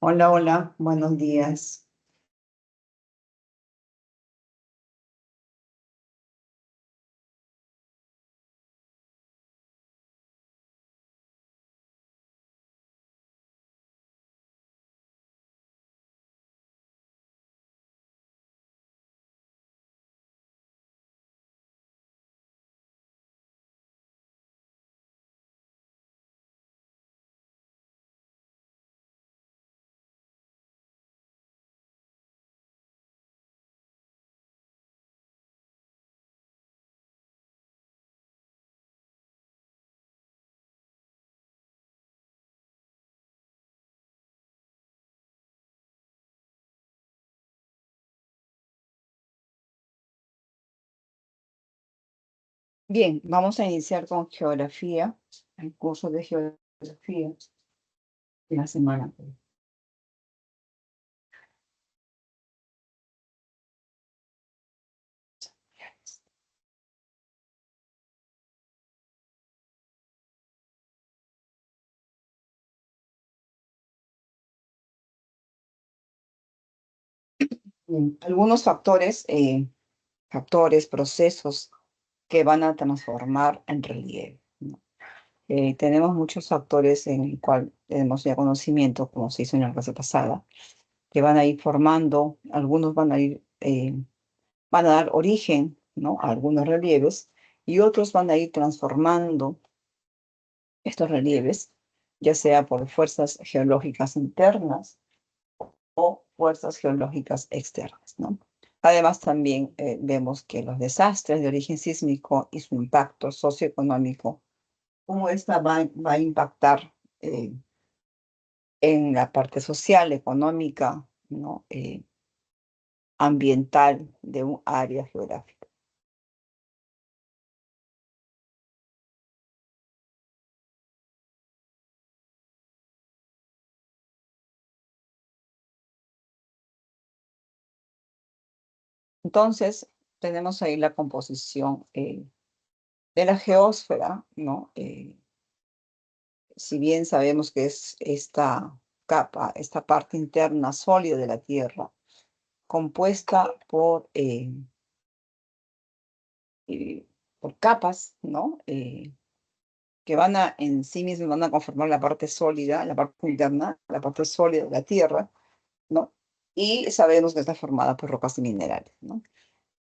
Hola, hola, buenos días. Bien, vamos a iniciar con geografía, el curso de geografía de la semana. Bien, algunos factores, procesos que van a transformar en relieve, ¿no? Tenemos muchos factores en el cual tenemos ya conocimiento, como se hizo en la clase pasada, que van a ir formando, algunos van a dar origen, ¿no?, a algunos relieves y otros van a ir transformando estos relieves, ya sea por fuerzas geológicas internas o fuerzas geológicas externas, ¿no? Además, también vemos que los desastres de origen sísmico y su impacto socioeconómico, cómo esta va a impactar en la parte social, económica, ¿no?, ambiental de un área geográfica. Entonces, tenemos ahí la composición de la geósfera, ¿no? Si bien sabemos que es esta capa, esta parte interna sólida de la Tierra, compuesta eh, por capas, ¿no? Que en sí mismas van a conformar la parte sólida, la parte interna, la parte sólida de la Tierra, ¿no? Y sabemos que está formada por rocas y minerales, ¿no?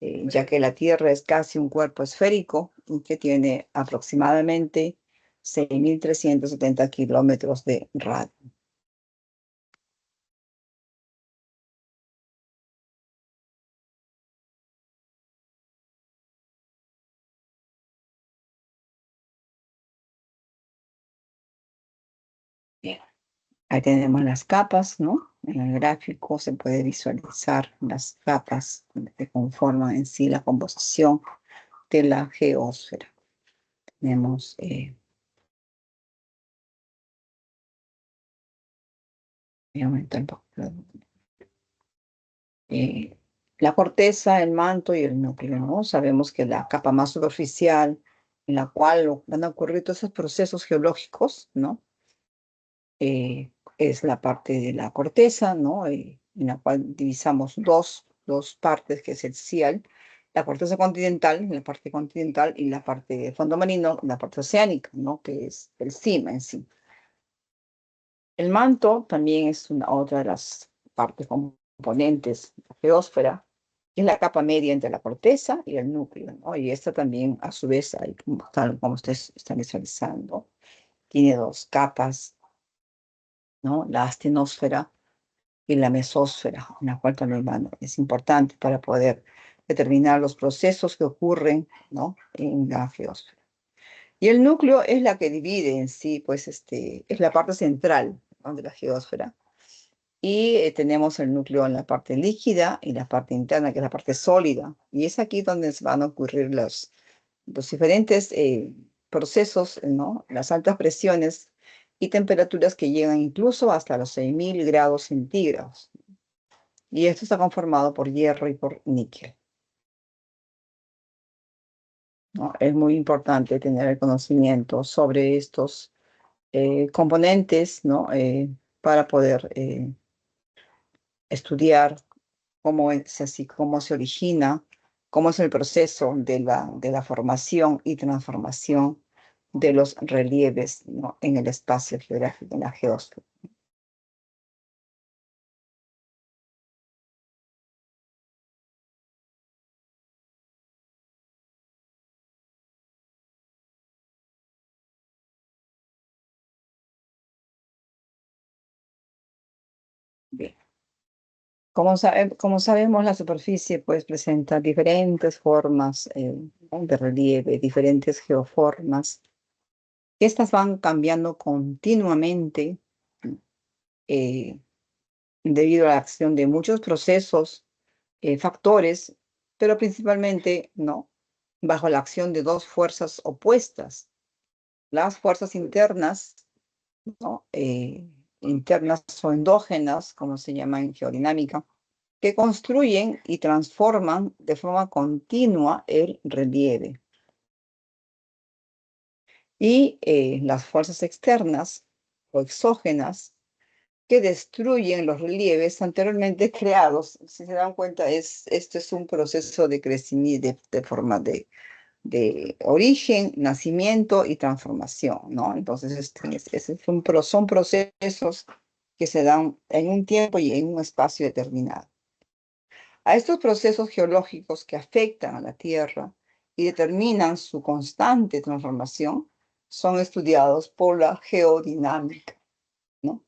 Ya que la Tierra es casi un cuerpo esférico y que tiene aproximadamente 6.370 kilómetros de radio. Bien, ahí tenemos las capas, ¿no? En el gráfico se puede visualizar las capas que conforman en sí la composición de la geósfera. Tenemos, voy a aumentar un poco, eh, la corteza, el manto y el núcleo, ¿no? Sabemos que la capa más superficial, en la cual van a ocurrir todos esos procesos geológicos, ¿no? Es la parte de la corteza, ¿no? En la cual divisamos dos partes, que es el cial, la corteza continental, la parte continental, y la parte de fondo marino, la parte oceánica, ¿no?, que es el cima en sí. El manto también es otra de las partes componentes de la geósfera, que es la capa media entre la corteza y el núcleo, ¿no? Y esta también, a su vez, tal como ustedes están visualizando, tiene dos capas, ¿no? La astenosfera y la mesósfera, en la cual también es importante para poder determinar los procesos que ocurren, ¿no?, en la geósfera. Y el núcleo es la que divide en sí, pues, es la parte central, ¿no?, de la geósfera. Y tenemos el núcleo en la parte líquida y la parte interna, que es la parte sólida. Y es aquí donde se van a ocurrir los diferentes procesos, ¿no? Las altas presiones y temperaturas que llegan incluso hasta los 6.000 grados centígrados. Y esto está conformado por hierro y por níquel, ¿no? Es muy importante tener el conocimiento sobre estos componentes, ¿no? para poder estudiar cómo es así, cómo se origina, cómo es el proceso de la formación y transformación de los relieves, ¿no?, en el espacio geográfico, en la geosfera. Bien. Como sabemos, la superficie pues presenta diferentes formas ¿no?, de relieve, diferentes geoformas. Estas van cambiando continuamente eh, debido a la acción de muchos procesos, factores, pero principalmente, ¿no?, bajo la acción de dos fuerzas opuestas. Las fuerzas internas, ¿no?, internas o endógenas, como se llama en geodinámica, que construyen y transforman de forma continua el relieve. Y las fuerzas externas o exógenas que destruyen los relieves anteriormente creados. Si se dan cuenta, esto es un proceso de crecimiento, de forma de origen, nacimiento y transformación, ¿no? Entonces, son procesos que se dan en un tiempo y en un espacio determinado. A estos procesos geológicos que afectan a la Tierra y determinan su constante transformación son estudiados por la geodinámica, ¿no?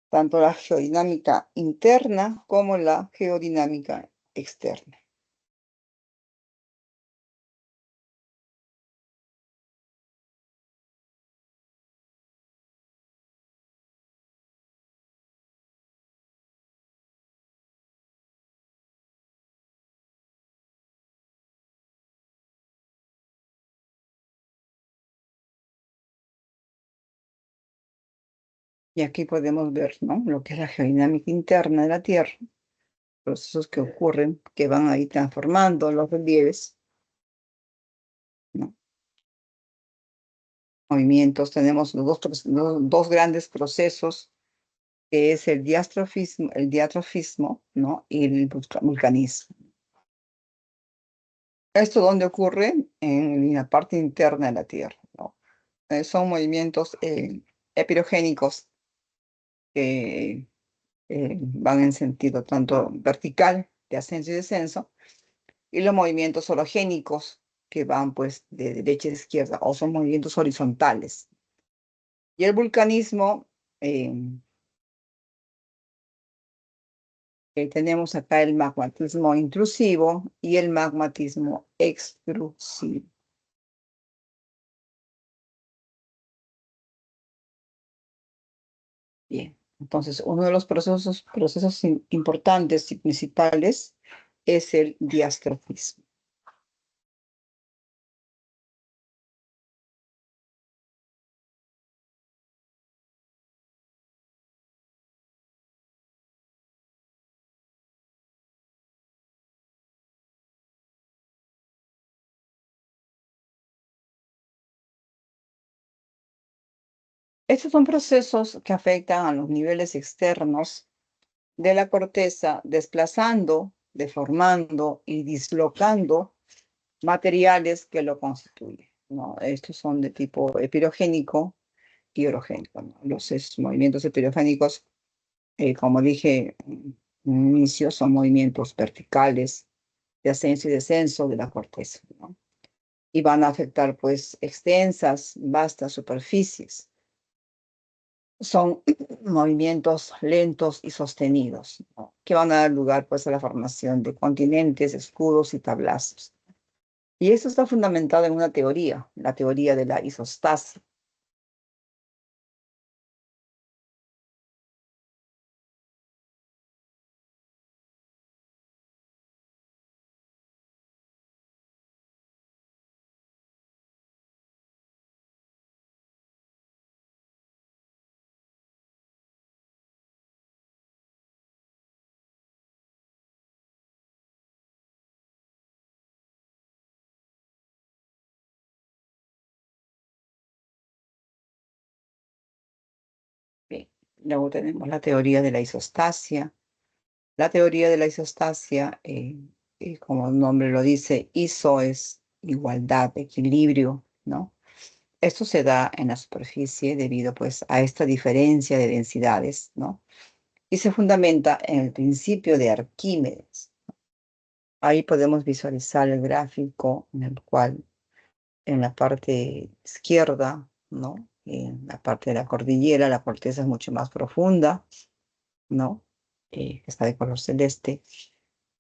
Tanto la geodinámica interna como la geodinámica externa. Y aquí podemos ver, ¿no?, lo que es la geodinámica interna de la Tierra, procesos que ocurren, que van ahí transformando los relieves, ¿no? Movimientos, tenemos dos grandes procesos, que es el diatrofismo, ¿no?, y el vulcanismo. ¿Esto dónde ocurre? En la parte interna de la Tierra, ¿no? Son movimientos epirogénicos que van en sentido tanto vertical, de ascenso y descenso, y los movimientos orogénicos que van pues de derecha a izquierda, o son movimientos horizontales. Y el vulcanismo, eh, tenemos acá el magmatismo intrusivo y el magmatismo extrusivo. Bien, entonces uno de los procesos importantes y principales es el diastrofismo. Estos son procesos que afectan a los niveles externos de la corteza, desplazando, deformando y dislocando materiales que lo constituyen, ¿no? Estos son de tipo epirogénico y orogénico, ¿no? Movimientos epirogénicos, como dije en un inicio, son movimientos verticales de ascenso y descenso de la corteza, ¿no? Y van a afectar, pues, extensas, vastas superficies. Son movimientos lentos y sostenidos, ¿no?, que van a dar lugar, pues, a la formación de continentes, escudos y tablazos. Y esto está fundamentado en una teoría, la teoría de la isostasia. Luego tenemos la teoría de la isostasia. La teoría de la isostasia, como el nombre lo dice, iso es igualdad, equilibrio, ¿no? Esto se da en la superficie debido pues a esta diferencia de densidades, ¿no? Y se fundamenta en el principio de Arquímedes. Ahí podemos visualizar el gráfico en el cual en la parte izquierda, ¿no? En la parte de la cordillera, la corteza es mucho más profunda, ¿no? Está de color celeste.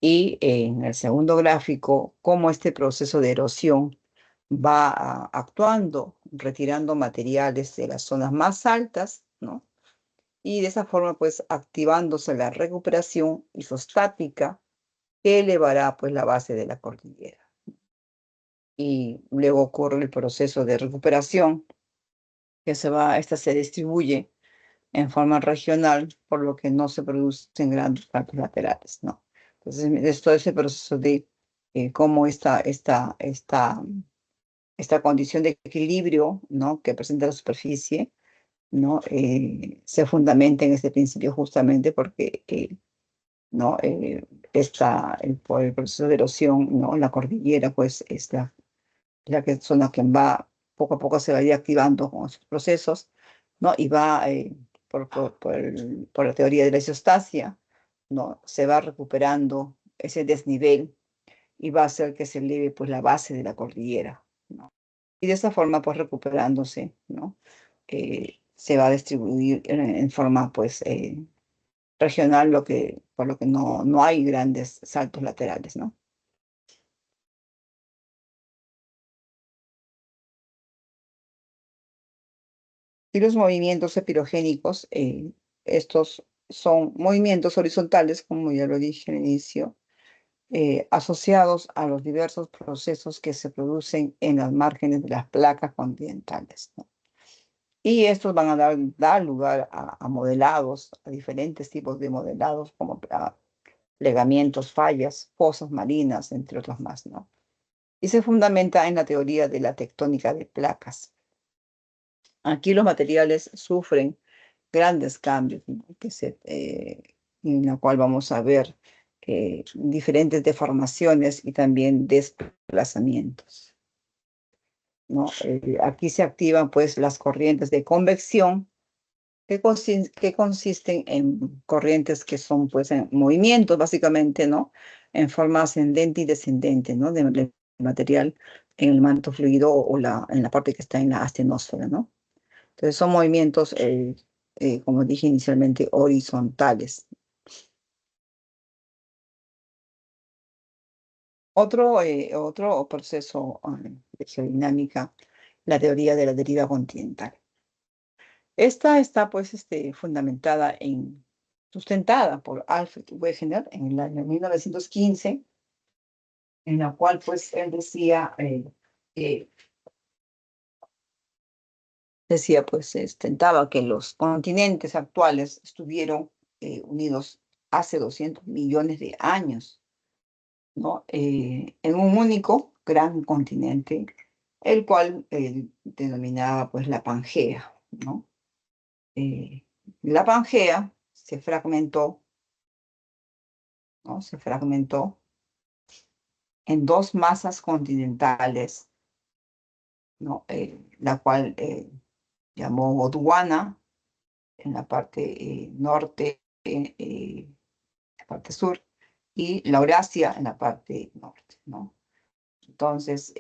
Y en el segundo gráfico, cómo este proceso de erosión va actuando, retirando materiales de las zonas más altas, ¿no? Y de esa forma, pues, activándose la recuperación isostática que elevará, pues, la base de la cordillera. Y luego ocurre el proceso de recuperación, esta se distribuye en forma regional, por lo que no se producen grandes saltos laterales, ¿no? Entonces, es todo ese proceso de cómo esta condición de equilibrio, ¿no? Que presenta la superficie, ¿no? Se fundamenta en este principio justamente porque, ¿no? Por el proceso de erosión, ¿no? La cordillera, pues, es la que va, poco a poco se va a ir activando con esos procesos, ¿no? Y va, por la teoría de la isostasia, ¿no? Se va recuperando ese desnivel y va a hacer que se eleve, pues, la base de la cordillera, ¿no? Y de esa forma, pues, recuperándose, ¿no? Se va a distribuir en forma, pues, regional, por lo que no hay grandes saltos laterales, ¿no? Y los movimientos epirogénicos, estos son movimientos horizontales, como ya lo dije al inicio, asociados a los diversos procesos que se producen en las márgenes de las placas continentales, ¿no? Y estos van a dar lugar a modelados, a diferentes tipos de modelados, como plegamientos, fallas, fosas marinas, entre otros más, ¿no? Y se fundamenta en la teoría de la tectónica de placas. Aquí los materiales sufren grandes cambios, ¿no? En la cual vamos a ver diferentes deformaciones y también desplazamientos, ¿no? Aquí se activan pues las corrientes de convección que consisten en corrientes que son pues en movimientos básicamente, ¿no? En forma ascendente y descendente, ¿no? De material en el manto fluido en la parte que está en la astenosfera, ¿no? Entonces son movimientos, como dije inicialmente, horizontales. Otro proceso de geodinámica, la teoría de la deriva continental. Esta está pues sustentada por Alfred Wegener en el año 1915, en la cual pues él que pues sustentaba que los continentes actuales estuvieron unidos hace 200 millones de años, ¿no? En un único gran continente, el cual denominaba pues la Pangea, ¿no? La Pangea se fragmentó, ¿no? Se fragmentó en dos masas continentales, ¿no? La cual llamó Gondwana en la parte norte, la parte sur, y la Eurasia en la parte norte, ¿no? Entonces,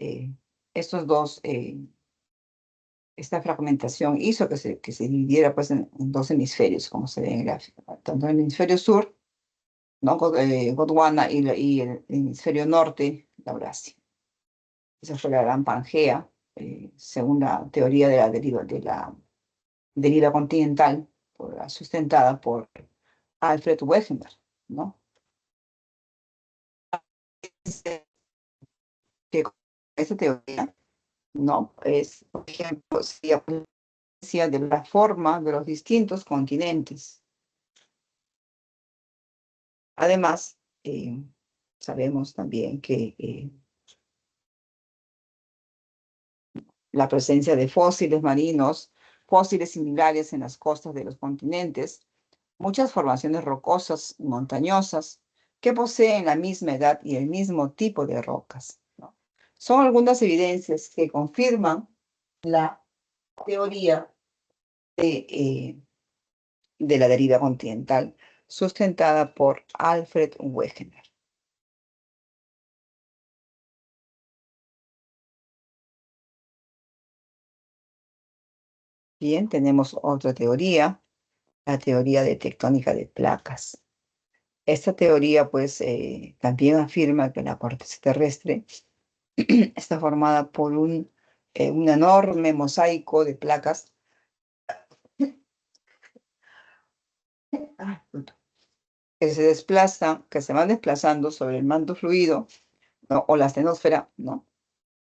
esta fragmentación hizo que se dividiera pues, en dos hemisferios, como se ve en el gráfico, ¿no? Tanto el hemisferio sur, ¿no? Gondwana, y el hemisferio norte, la Eurasia. Esa fue la gran Pangea, según la teoría de la deriva continental, sustentada por Alfred Wegener, ¿no? Que con esta teoría, ¿no? Por ejemplo, sería de la forma de los distintos continentes. Además, sabemos también que la presencia de fósiles marinos fósiles similares en las costas de los continentes, muchas formaciones rocosas y montañosas que poseen la misma edad y el mismo tipo de rocas, ¿no? Son algunas evidencias que confirman la teoría de la deriva continental sustentada por Alfred Wegener. Bien, tenemos otra teoría, la teoría de tectónica de placas. Esta teoría, pues, también afirma que la corteza terrestre está formada por un enorme mosaico de placas que se desplazan, que se van desplazando sobre el manto fluido, ¿no? O la astenosfera, ¿no?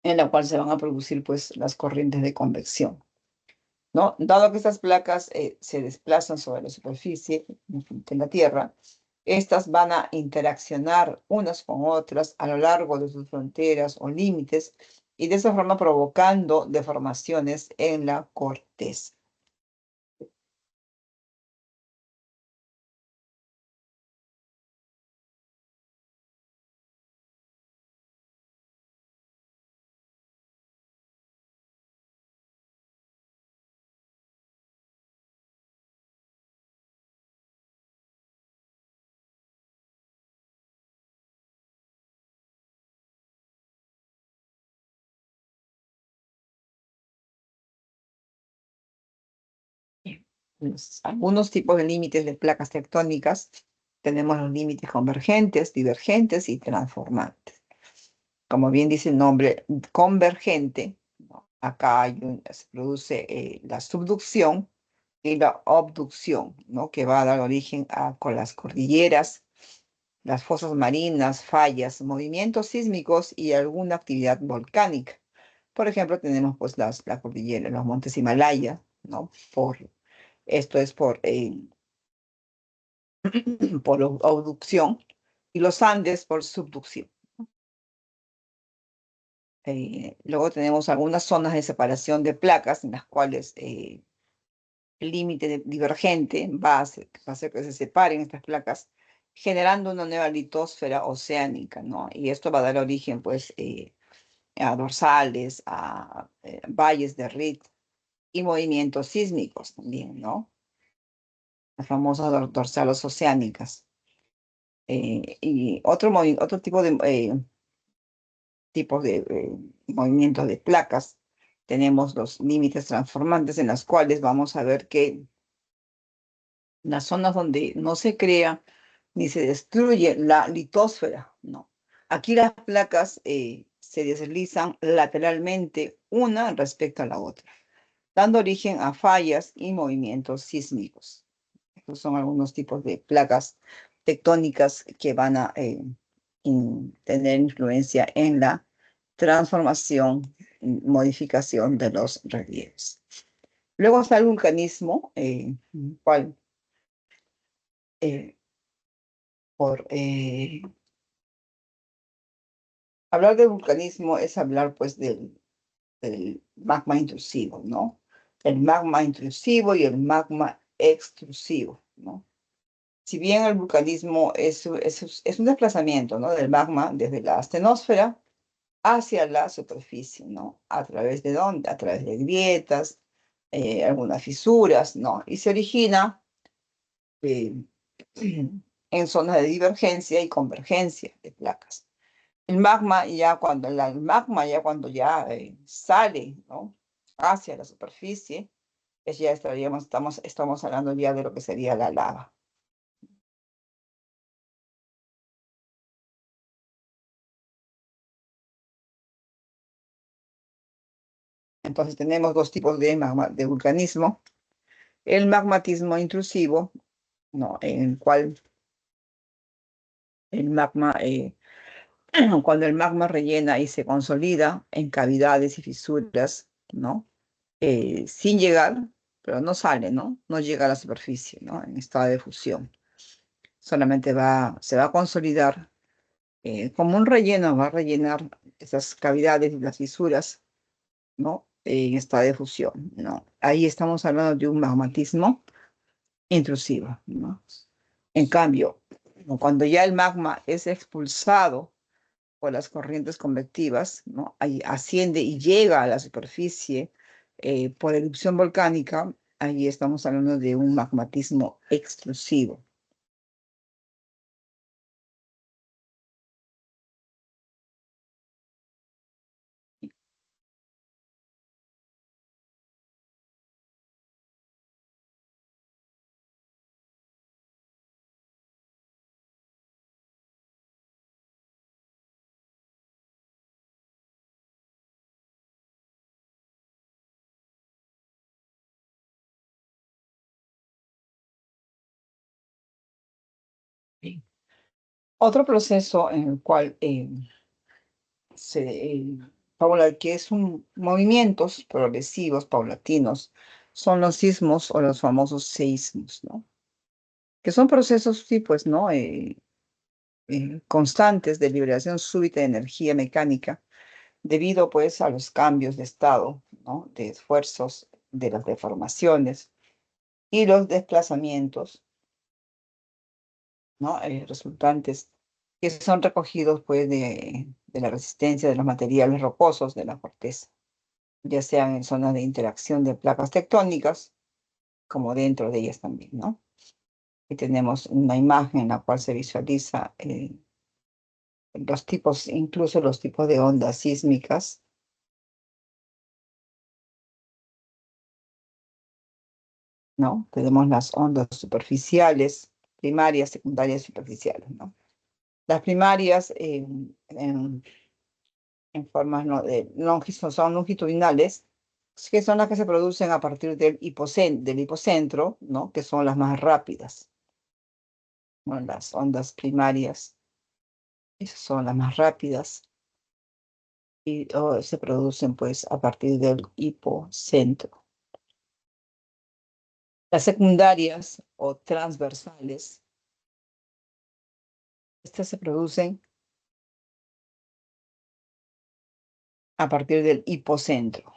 En la cual se van a producir, pues, las corrientes de convección, ¿no? Dado que estas placas se desplazan sobre la superficie de la Tierra, estas van a interaccionar unas con otras a lo largo de sus fronteras o límites y de esa forma provocando deformaciones en la corteza. Algunos tipos de límites de placas tectónicas. Tenemos los límites convergentes, divergentes y transformantes. Como bien dice el nombre, convergente, ¿no? Acá se produce la subducción y la abducción, ¿no? Que va a dar origen con las cordilleras, las fosas marinas, fallas, movimientos sísmicos y alguna actividad volcánica. Por ejemplo, tenemos pues la cordillera, los montes Himalaya, ¿no? Esto es por abducción y los Andes por subducción. Luego tenemos algunas zonas de separación de placas en las cuales el límite divergente va a hacer que se separen estas placas, generando una nueva litosfera oceánica, ¿no? Y esto va a dar origen, pues, a dorsales, a valles de Rift y movimientos sísmicos también, ¿no? Las famosas dorsales oceánicas. Y otro tipos de movimientos de placas. Tenemos los límites transformantes en las cuales vamos a ver que las zonas donde no se crea ni se destruye la litosfera, no. Aquí las placas se deslizan lateralmente una respecto a la otra, dando origen a fallas y movimientos sísmicos. Estos son algunos tipos de placas tectónicas que van a tener influencia en la transformación y modificación de los relieves. Luego está el vulcanismo, cual eh, por hablar de vulcanismo es hablar pues del magma intrusivo, ¿no? El magma intrusivo y el magma extrusivo, ¿no? Si bien el vulcanismo es un desplazamiento, ¿no? Del magma desde la astenosfera hacia la superficie, ¿no? ¿A través de dónde? A través de grietas, algunas fisuras, ¿no? Y se origina eh, en zonas de divergencia y convergencia de placas. El magma ya cuando ya sale, ¿no? Hacia la superficie, ya estamos hablando ya de lo que sería la lava. Entonces tenemos dos tipos de magma, de vulcanismo. El magmatismo intrusivo, ¿no? En el cual el magma, cuando el magma rellena y se consolida en cavidades y fisuras, ¿no? Sin llegar, pero no sale, ¿no? No llega a la superficie, ¿no? En estado de fusión. Solamente se va a consolidar como un relleno, va a rellenar esas cavidades y las fisuras, ¿no? en estado de fusión, ¿no? Ahí estamos hablando de un magmatismo intrusivo, ¿no? En cambio, cuando ya el magma es expulsado por las corrientes convectivas, ¿no? Ahí asciende y llega a la superficie por erupción volcánica, ahí estamos hablando de un magmatismo extrusivo. Sí. Otro proceso en el cual que es un movimientos progresivos, paulatinos, son los sismos o los famosos seísmos, ¿no? Que son procesos, sí, pues, ¿no? Constantes de liberación súbita de energía mecánica debido, pues, a los cambios de estado, ¿no? De esfuerzos, de las deformaciones y los desplazamientos, ¿no? Resultantes que son recogidos, pues, de la resistencia de los materiales rocosos de la corteza, ya sean en zonas de interacción de placas tectónicas, como dentro de ellas también, ¿no? Y tenemos una imagen en la cual se visualiza los tipos, incluso los tipos de ondas sísmicas, ¿no? Tenemos las ondas superficiales, primarias, secundarias, superficiales, ¿no? Las primarias en formas ¿no? son longitudinales, que son las que se producen a partir del hipocentro, ¿no? Que son las más rápidas, ¿no? Las ondas primarias, esas son las más rápidas y se producen pues a partir del hipocentro. Las secundarias o transversales, estas se producen a partir del hipocentro,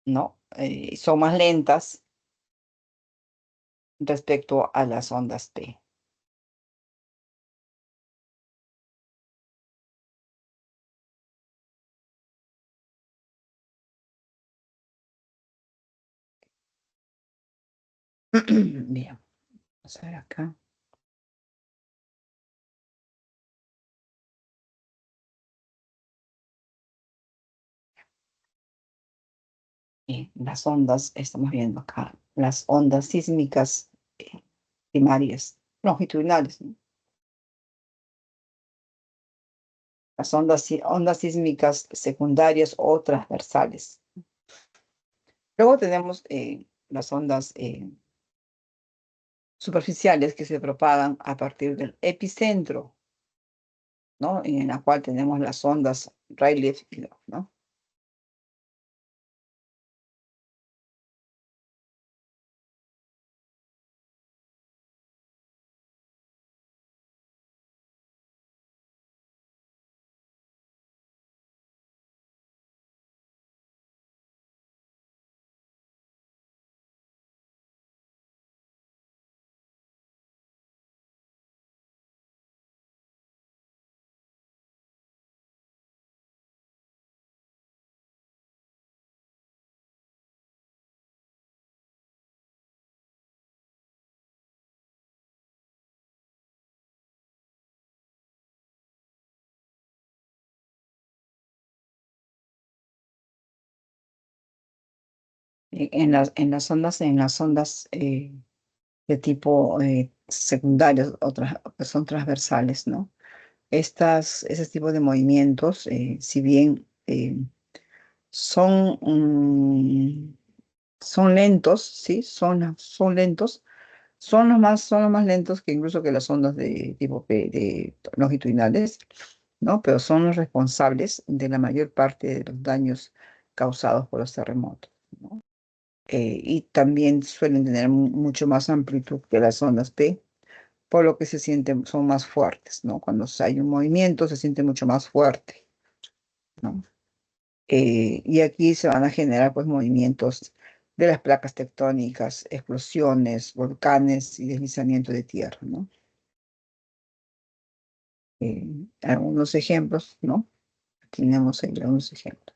¿no? Son más lentas respecto a las ondas P. Bien, vamos a ver acá. Las ondas, estamos viendo acá, las ondas sísmicas primarias, longitudinales, ¿no? Las ondas sísmicas secundarias o transversales. Luego tenemos las ondas superficiales que se propagan a partir del epicentro, ¿no? En la cual tenemos las ondas Rayleigh, ¿no? En las ondas de tipo secundarios, otras que son transversales, ¿no? Ese tipo de movimientos, si bien son, son lentos, ¿sí? Son lentos, son los más lentos que incluso que las ondas de tipo P, de longitudinales, ¿no? Pero son los responsables de la mayor parte de los daños causados por los terremotos, ¿no? Y también suelen tener mucho más amplitud que las ondas P, por lo que se sienten, son más fuertes, ¿no? Cuando hay un movimiento se siente mucho más fuerte. ¿no? Y aquí se van a generar pues movimientos de las placas tectónicas, explosiones, volcanes y deslizamiento de tierra, ¿no? Algunos ejemplos, ¿no? Tenemos ahí algunos ejemplos.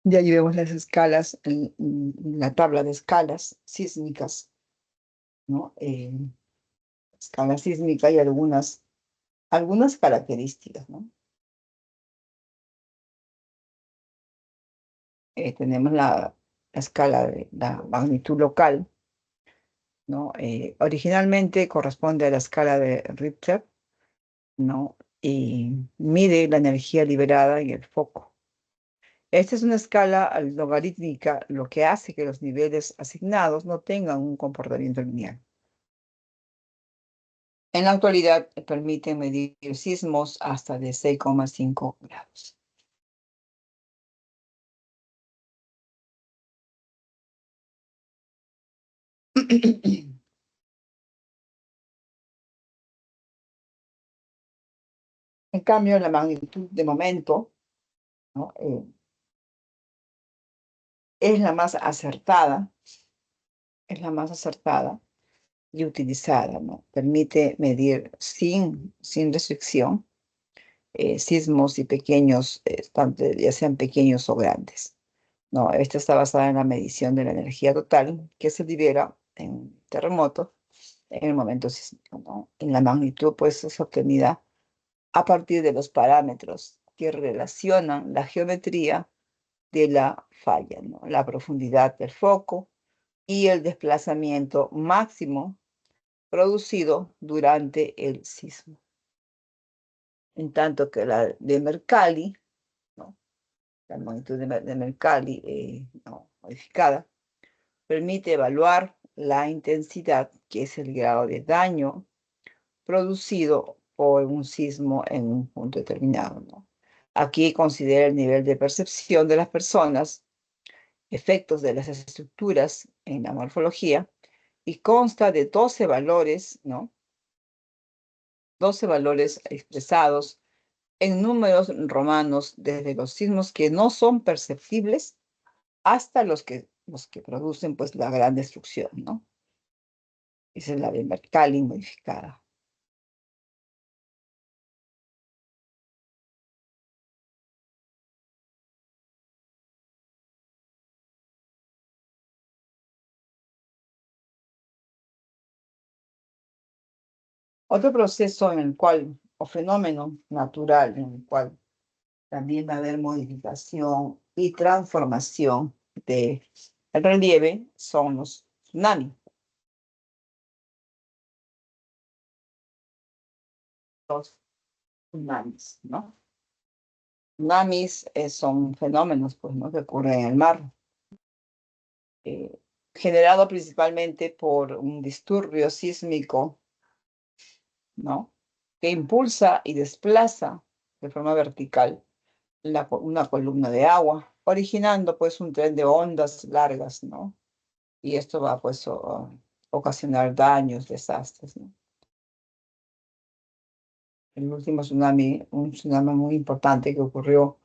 Ya ahí vemos las escalas, la tabla de escalas sísmicas, ¿no? Escala sísmica y algunas características, ¿no? Tenemos la escala de la magnitud local, ¿no? Originalmente corresponde a la escala de Richter, ¿no? Y mide la energía liberada en el foco. Esta es una escala logarítmica, lo que hace que los niveles asignados no tengan un comportamiento lineal. En la actualidad permite medir sismos hasta de 6,5 grados. En cambio, la magnitud de momento, ¿no? Es la más acertada, es la más acertada y utilizada, ¿no? Permite medir sin restricción sismos y pequeños, tanto ya sean pequeños o grandes. No, esta está basada en la medición de la energía total que se libera en terremoto en el momento sísmico, ¿no? En la magnitud, pues, es obtenida a partir de los parámetros que relacionan la geometría de la falla, ¿no? La profundidad del foco y el desplazamiento máximo producido durante el sismo. En tanto que la de Mercalli, ¿no? La magnitud de Mercalli no, modificada, permite evaluar la intensidad, que es el grado de daño producido por un sismo en un punto determinado, ¿no? Aquí considera el nivel de percepción de las personas, efectos de las estructuras en la morfología, y consta de 12 valores, ¿no? 12 valores expresados en números romanos, desde los sismos que no son perceptibles hasta los que producen pues la gran destrucción, ¿no? Esa es la de Mercalli modificada. Otro proceso en el cual, o fenómeno natural en el cual también va a haber modificación y transformación del relieve son los tsunamis. Los tsunamis, ¿no? Tsunamis son fenómenos pues, ¿no? que ocurren en el mar, eh, generado principalmente por un disturbio sísmico, ¿no? Que impulsa y desplaza de forma vertical una columna de agua, originando pues un tren de ondas largas, ¿no? Y esto va pues a ocasionar daños, desastres, ¿no? El último tsunami, un tsunami muy importante que ocurrió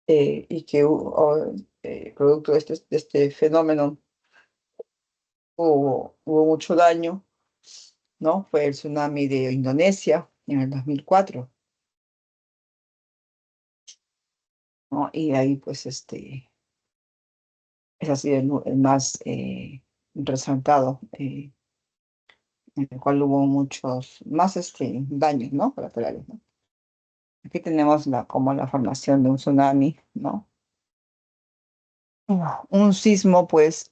y que producto de este fenómeno hubo mucho daño, ¿no? Fue el tsunami de Indonesia en el 2004, ¿no? Y ahí pues es así el más resaltado, en el cual hubo muchos más daños, ¿no? Colaterales, ¿no? Aquí tenemos como la formación de un tsunami, ¿no? Un sismo, pues,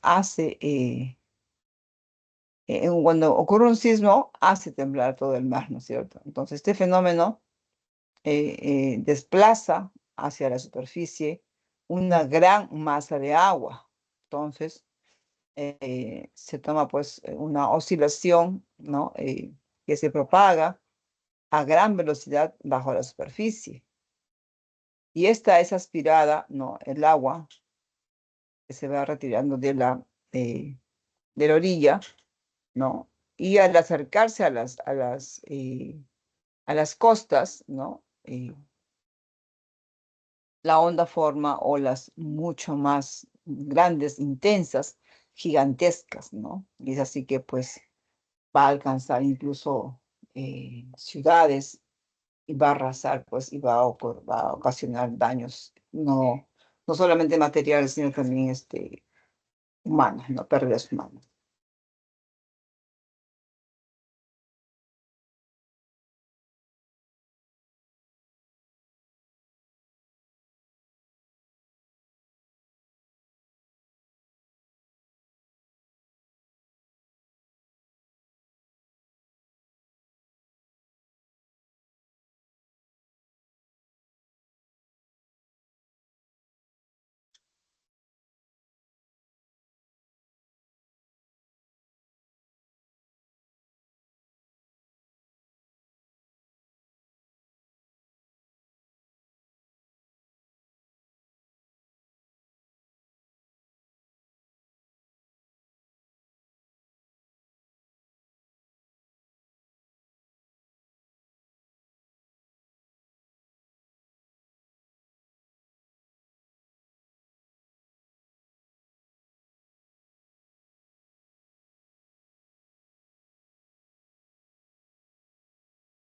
cuando ocurre un sismo, hace temblar todo el mar, ¿no es cierto? Entonces, este fenómeno desplaza hacia la superficie una gran masa de agua. Entonces, se toma, pues, una oscilación, ¿no? Que se propaga a gran velocidad bajo la superficie. Y esta es aspirada, ¿no? El agua que se va retirando de de la orilla, ¿no? Y al acercarse a las costas, ¿no? La onda forma olas mucho más grandes, intensas, gigantescas, ¿no? Y es así que pues va a alcanzar incluso ciudades y va a arrasar, pues, y va a ocasionar daños, no solamente materiales, sino también humanos, ¿no? Pérdidas humanas.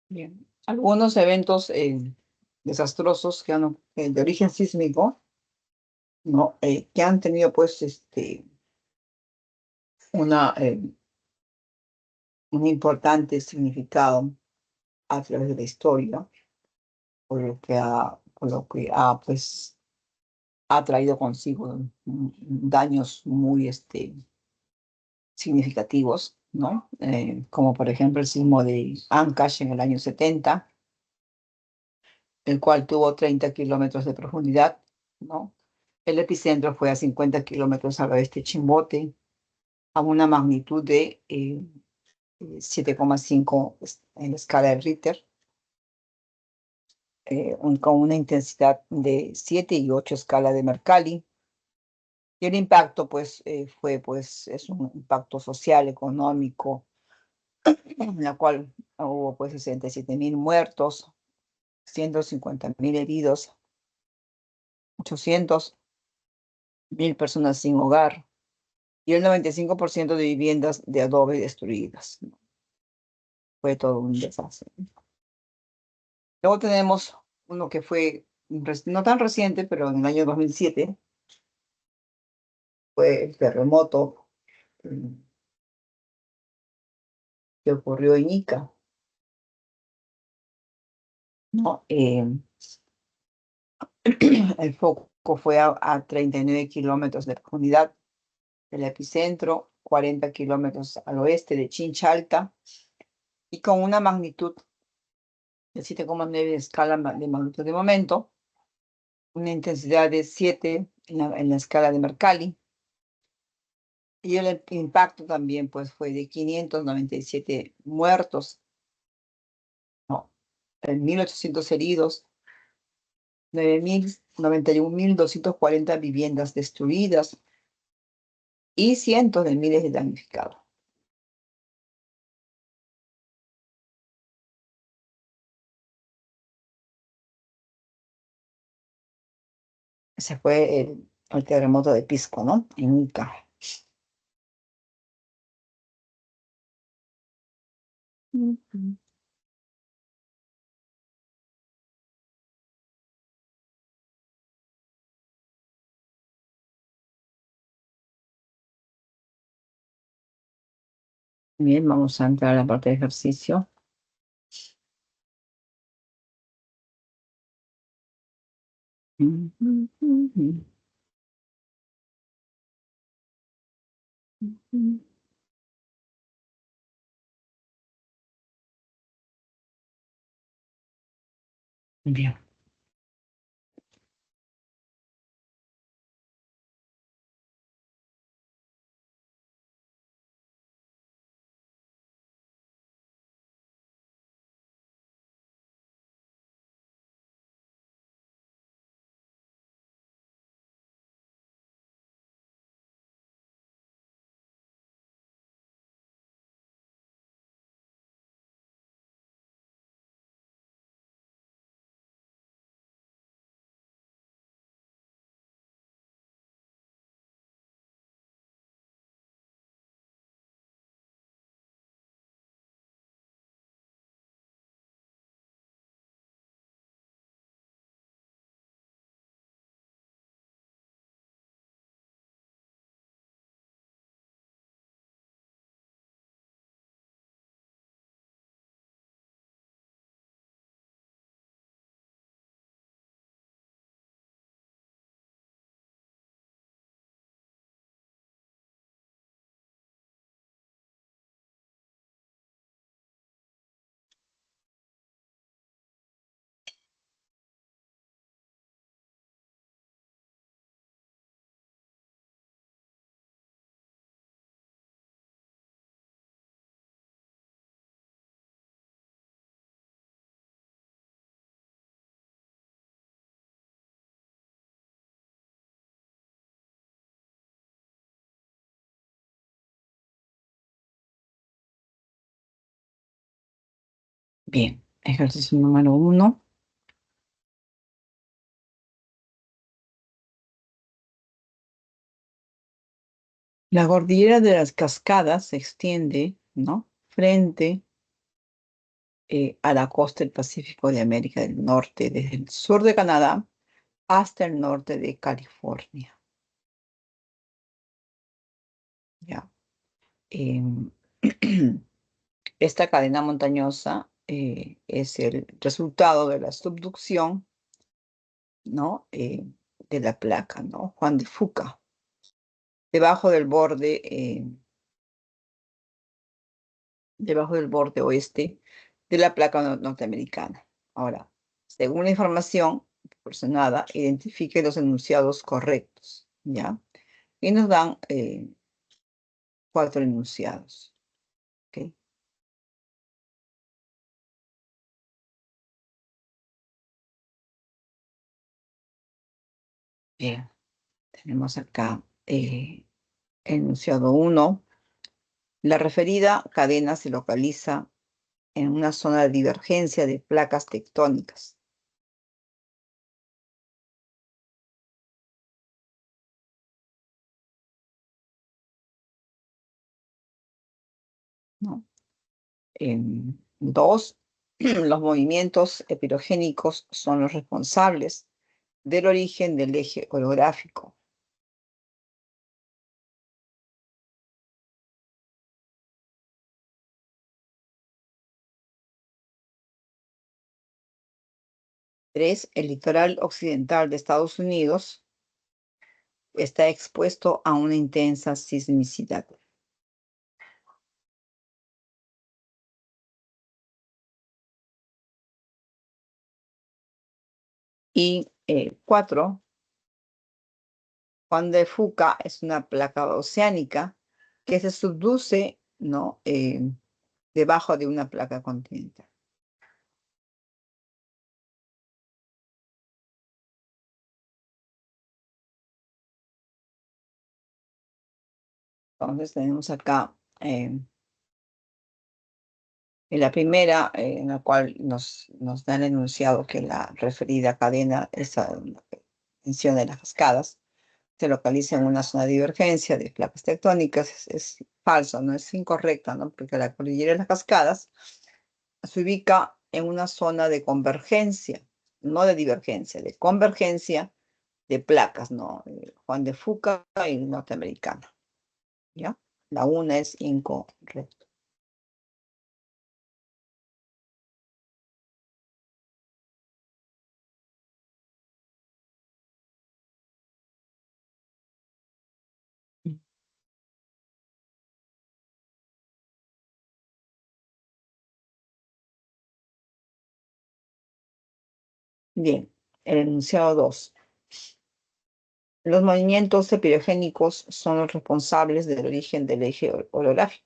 Bien. Algunos eventos desastrosos de origen sísmico, ¿no? Que han tenido pues una, un importante significado a través de la historia, por lo que ha pues ha traído consigo daños muy significativos, ¿no? Como por ejemplo el sismo de Ancash en el año 70, el cual tuvo 30 kilómetros de profundidad, ¿no? El epicentro fue a 50 kilómetros al oeste de Chimbote, a una magnitud de 7,5 en la escala de Richter, con una intensidad de 7 y 8 escala de Mercalli. Y el impacto, pues, es un impacto social, económico, en la cual hubo, pues, 67.000 muertos, 150.000 heridos, 800.000 personas sin hogar y el 95% de viviendas de adobe destruidas. Fue todo un desastre. Luego tenemos uno que fue no tan reciente, pero en el año 2007, fue el terremoto mm, que ocurrió en Ica, ¿no? El foco fue a 39 kilómetros de profundidad del epicentro, 40 kilómetros al oeste de Chincha y con una magnitud de 7,9 de escala de magnitud de momento, una intensidad de 7 en la escala de Mercalli, y el impacto también pues, fue de 597 muertos, no, 1.800 heridos, 91.240 viviendas destruidas y cientos de miles de damnificados. Ese fue el terremoto de Pisco, ¿no? En Ica. Ujú. Bien, vamos a entrar a la parte de ejercicio. Ujú, ujú, ujú. Bien. Bien, ejercicio número 1. La cordillera de las Cascadas se extiende, ¿no? Frente a la costa del Pacífico de América del Norte, desde el sur de Canadá hasta el norte de California. ¿Ya? Em, Esta cadena montañosa es el resultado de la subducción, ¿no? De la placa, ¿no? Juan de Fuca, debajo del borde oeste de la placa norteamericana. Ahora, según la información proporcionada, identifique los enunciados correctos, ¿ya? Y nos dan 4 enunciados, ¿ok? Bien, tenemos acá enunciado 1. La referida cadena se localiza en una zona de divergencia de placas tectónicas, ¿no? 2, los movimientos epirogénicos son los responsables del origen del eje orográfico. Tres, el litoral occidental de Estados Unidos está expuesto a una intensa sismicidad. Y 4, Juan de Fuca es una placa oceánica que se subduce, ¿no? Debajo de una placa continental. Entonces tenemos acá en la primera, en la cual nos dan enunciado que la referida cadena, esa menciona de las cascadas, se localiza en una zona de divergencia de placas tectónicas. Es falso, no es incorrecta, ¿no? Porque la cordillera de las cascadas se ubica en una zona de convergencia, no de divergencia, de convergencia de placas, ¿no? Juan de Fuca y norteamericana, ¿ya? La una es incorrecta. Bien, el enunciado 2. Los movimientos epirogénicos son los responsables del origen del eje orográfico.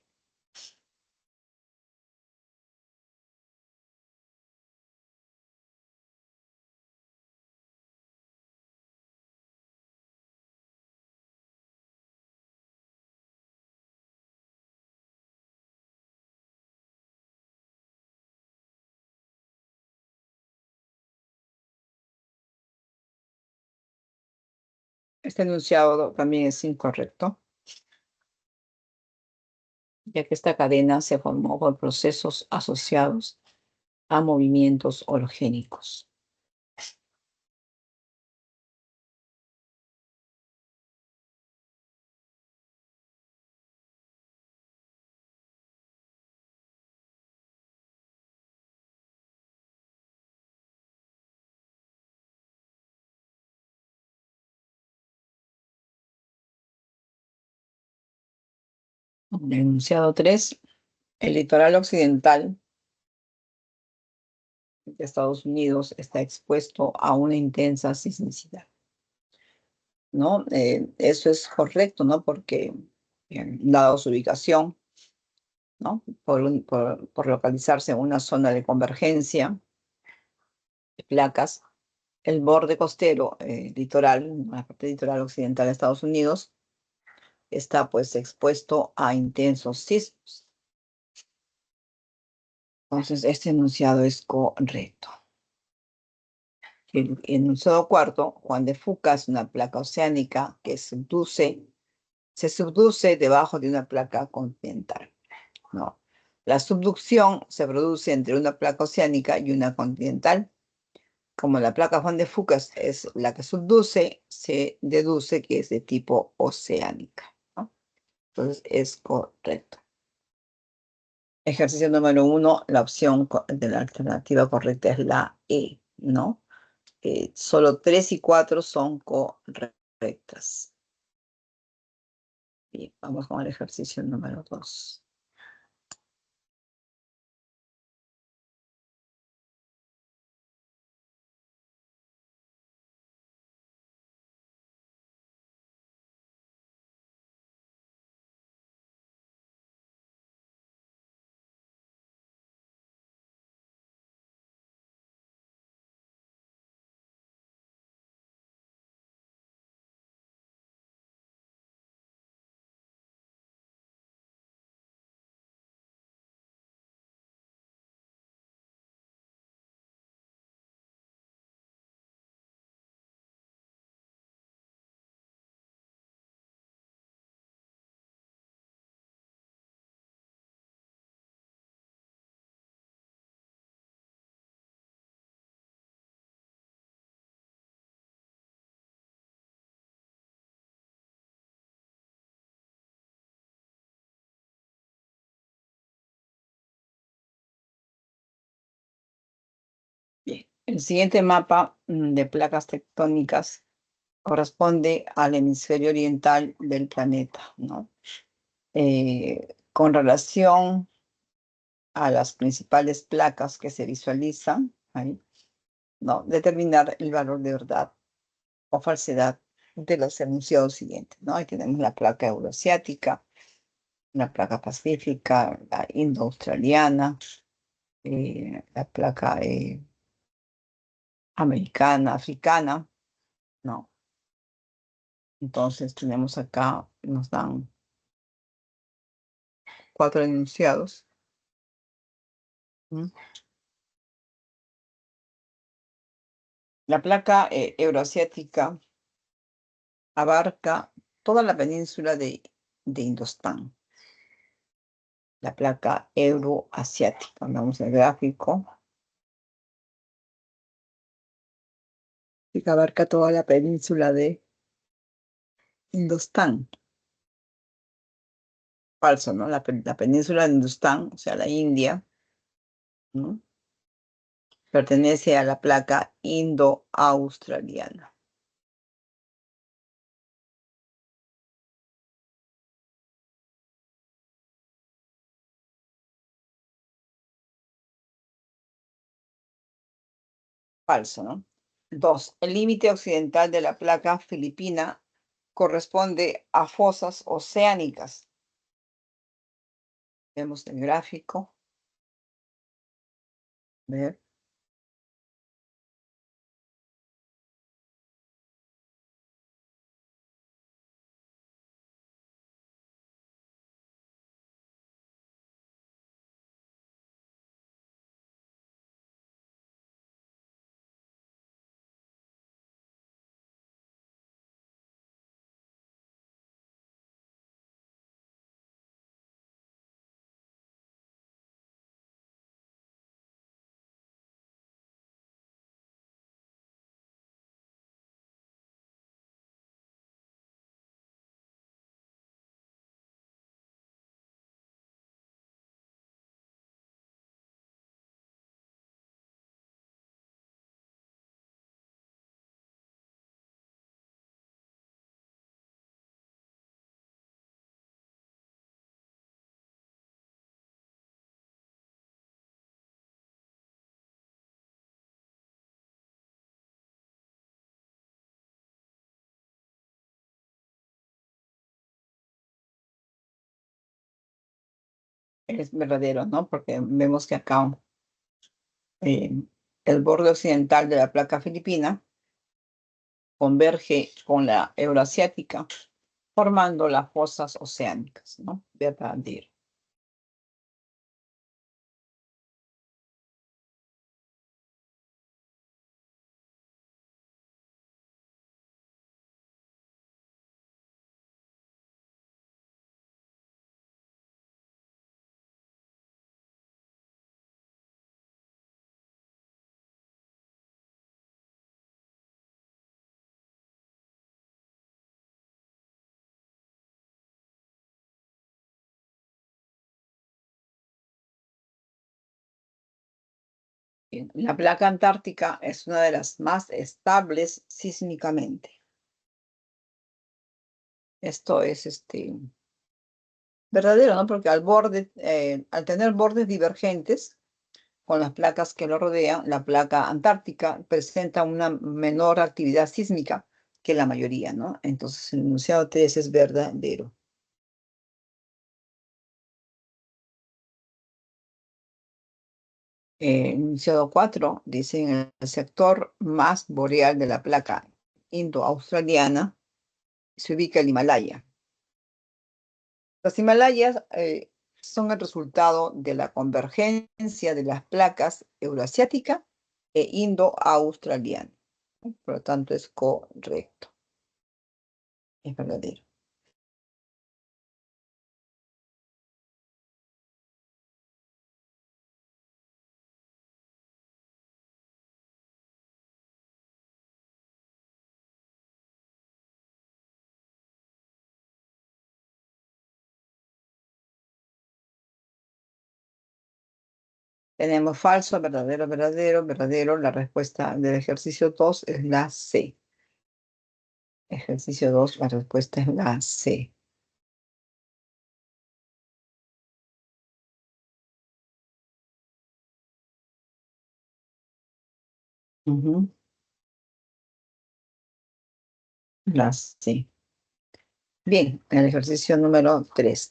Este enunciado también es incorrecto, ya que esta cadena se formó por procesos asociados a movimientos orogénicos. El enunciado 3. El litoral occidental de Estados Unidos está expuesto a una intensa sismicidad, ¿no? Eso es correcto, ¿no? Porque, dado su ubicación, ¿no? Por localizarse en una zona de convergencia de placas, el borde costero litoral, la parte litoral occidental de Estados Unidos, está pues expuesto a intensos sismos. Entonces, este enunciado es correcto. El enunciado cuarto, Juan de Fuca es una placa oceánica que se subduce debajo de una placa continental. No. La subducción se produce entre una placa oceánica y una continental. Como la placa Juan de Fuca es la que subduce, se deduce que es de tipo oceánica, ¿no? Entonces es correcto. Ejercicio número 1, la opción de la alternativa correcta es la E, ¿no? Solo 3 y 4 son correctas. Bien, vamos con el ejercicio número 2. Bien, el siguiente mapa de placas tectónicas corresponde al hemisferio oriental del planeta, ¿no? Con relación a las principales placas que se visualizan, ahí, ¿no? Determinar el valor de verdad o falsedad de los enunciados siguientes, ¿no? Ahí tenemos la placa euroasiática, la placa pacífica, la indo-australiana, la placa americana, africana, ¿no? Entonces tenemos acá, nos dan 4 enunciados. ¿Mm? La placa euroasiática abarca toda la península de Indostán. La placa euroasiática, vamos al gráfico, que abarca toda la península de Indostán. Falso, ¿no? La península de Indostán, o sea, la India, ¿no? Pertenece a la placa indo-australiana. Falso, ¿no? 2. El límite occidental de la placa filipina corresponde a fosas oceánicas. Vemos el gráfico. Ver. Es verdadero, ¿no? Porque vemos que acá eh, el borde occidental de la placa filipina converge con la euroasiática, formando las fosas oceánicas, ¿no? Verdadero. Bien, la placa antártica es una de las más estables sísmicamente. Esto es verdadero, ¿no? Porque al tener bordes divergentes con las placas que lo rodean, la placa antártica presenta una menor actividad sísmica que la mayoría, ¿no? Entonces el enunciado 3 es verdadero. Enunciado 4 dice en el sector más boreal de la placa indo-australiana se ubica el Himalaya. Los Himalayas son el resultado de la convergencia de las placas euroasiática e indo-australiana. Por lo tanto, es correcto, es verdadero. Tenemos falso, verdadero, verdadero, verdadero. La respuesta del ejercicio 2 es la C. Ejercicio 2, la respuesta es la C. Ujú, la C. Bien, el ejercicio número 3.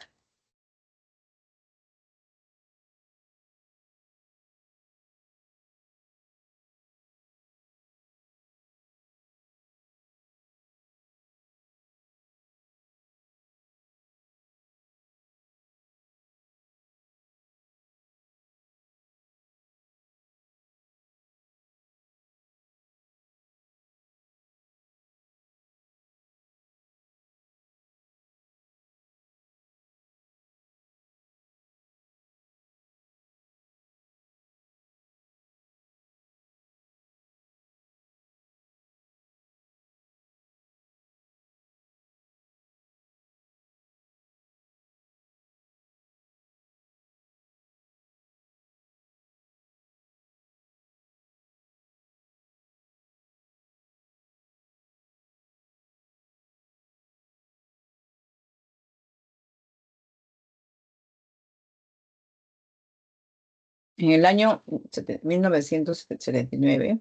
En el año 1979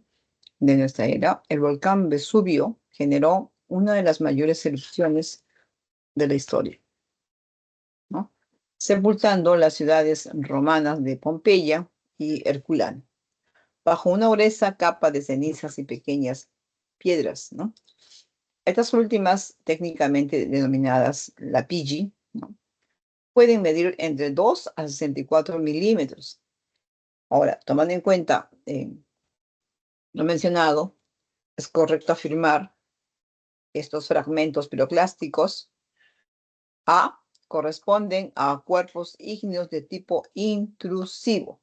de nuestra era, el volcán Vesubio generó una de las mayores erupciones de la historia, ¿no? Sepultando las ciudades romanas de Pompeya y Herculano, bajo una gruesa capa de cenizas y pequeñas piedras, ¿no? Estas últimas, técnicamente denominadas lapilli, ¿no? Pueden medir entre 2 a 64 milímetros. Ahora, tomando en cuenta lo mencionado, es correcto afirmar estos fragmentos piroclásticos A corresponden a cuerpos ígneos de tipo intrusivo.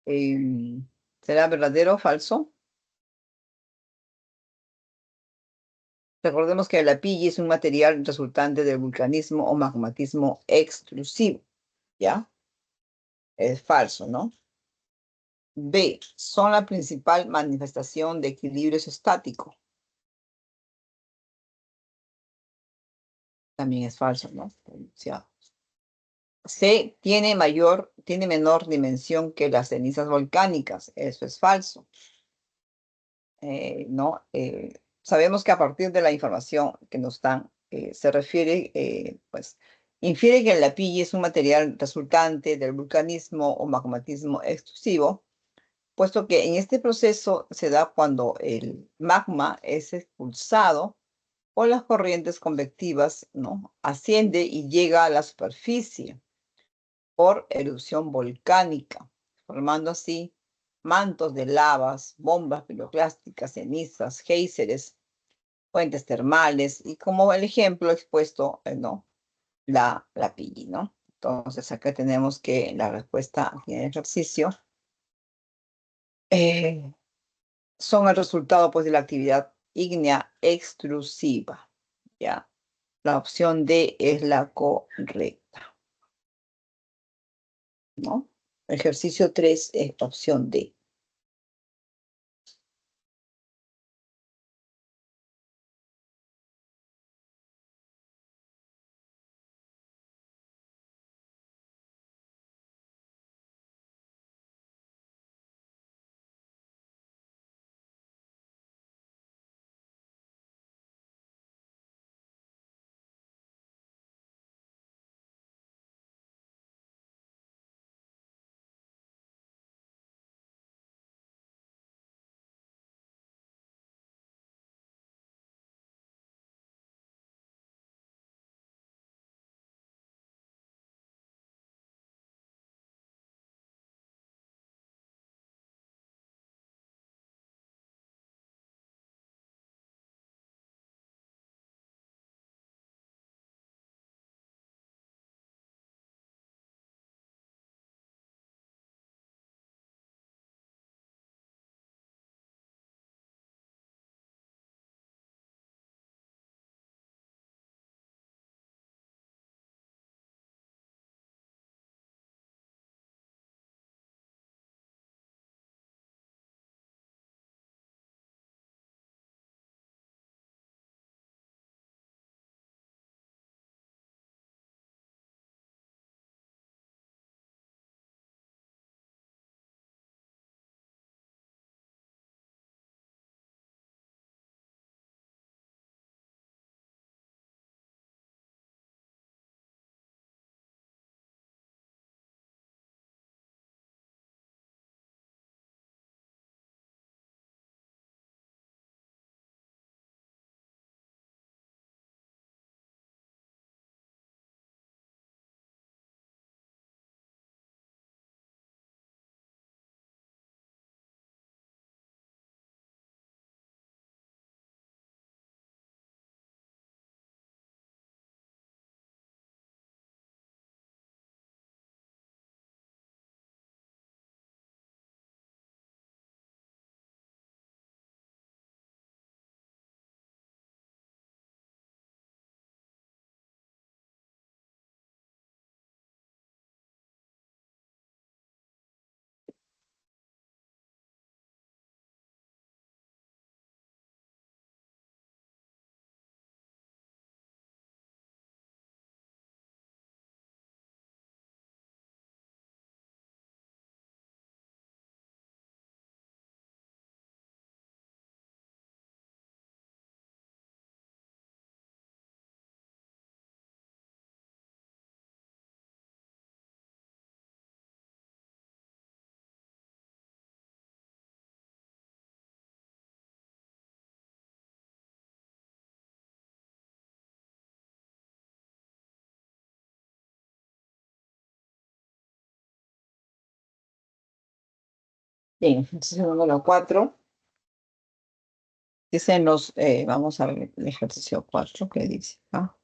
¿Será verdadero o falso? Recordemos que la pilla es un material resultante del vulcanismo o magmatismo extrusivo, ¿ya? Es falso, ¿no? B, son la principal manifestación de equilibrio estático. También es falso, ¿no? Pronunciado. C, tiene menor dimensión que las cenizas volcánicas. Eso es falso. ¿No? Sabemos que a partir de la información que nos dan, se refiere, pues, infiere que la pilla es un material resultante del vulcanismo o magmatismo extrusivo, puesto que en este proceso se da cuando el magma es expulsado o las corrientes convectivas, ¿no? Asciende y llega a la superficie por erupción volcánica, formando así mantos de lavas, bombas piroclásticas, cenizas, géiseres, fuentes termales y como el ejemplo expuesto, ¿no? La Pili, ¿no? Entonces acá tenemos que la respuesta aquí en el ejercicio eh, son el resultado pues de la actividad ígnea extrusiva, ¿ya? La opción D es la correcta. ¿no? Ejercicio 3 es opción D. Bien, ejercicio número 4. Dicen vamos a ver el ejercicio 4 que dice. ¿Ah?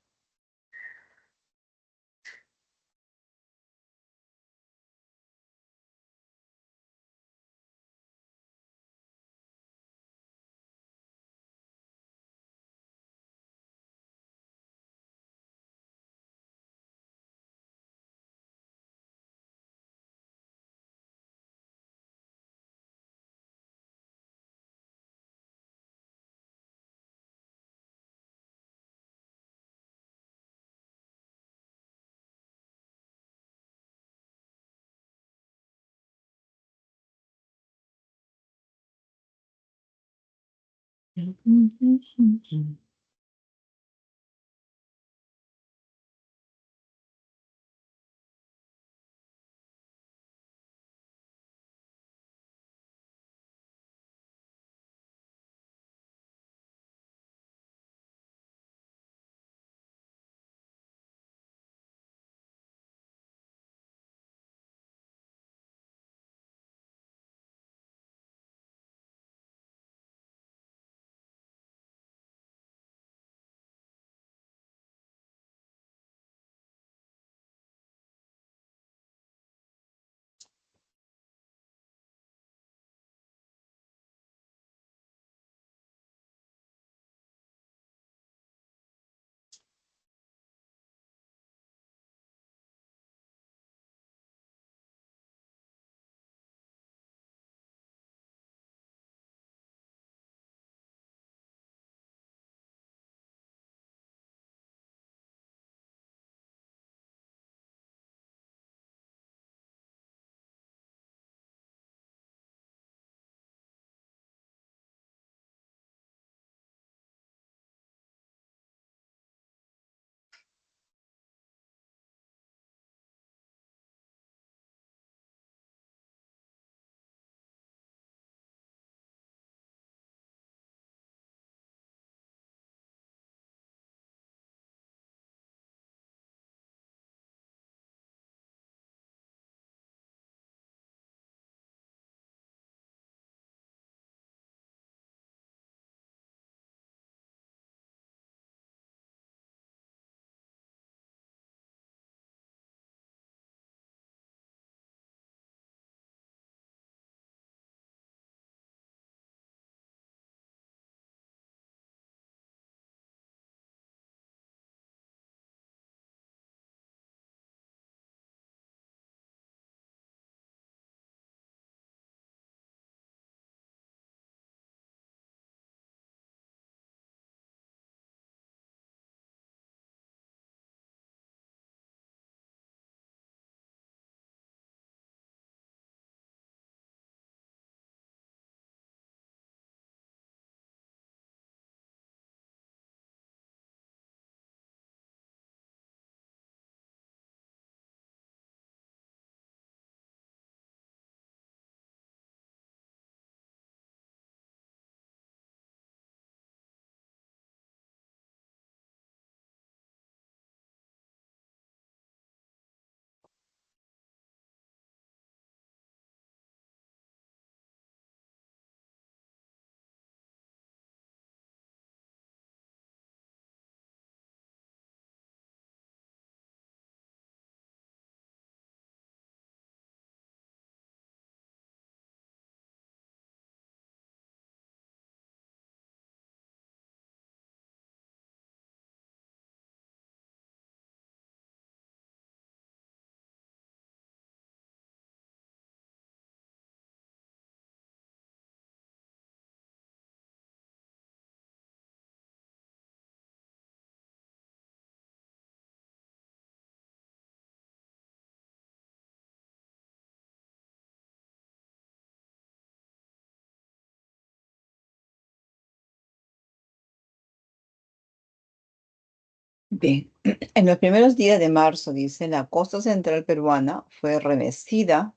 Bien, en los primeros días de marzo, dice, la costa central peruana fue revestida,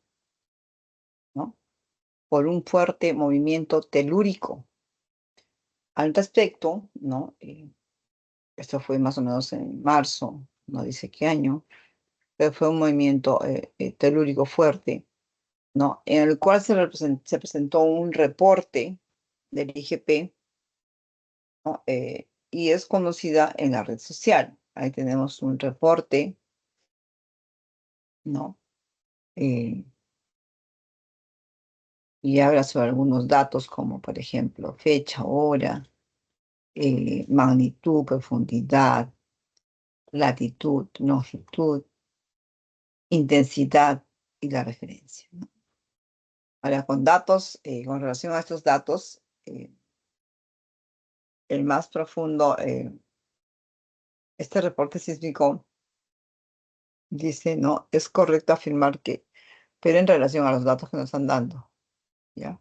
¿no?, por un fuerte movimiento telúrico. Al respecto, ¿no? Esto fue más o menos en marzo, no dice qué año, pero fue un movimiento telúrico fuerte, ¿no? En el cual se presentó un reporte del IGP, ¿no? Y es conocida en la red social. Ahí tenemos un reporte, ¿no? Eh, y habla sobre algunos datos como, por ejemplo, fecha, hora, magnitud, profundidad, latitud, longitud, intensidad y la referencia, ¿no? Ahora, con datos, con relación a estos datos, el más profundo, este reporte sísmico dice, no, es correcto afirmar que, pero en relación a los datos que nos están dando, ¿ya?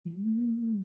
Mm.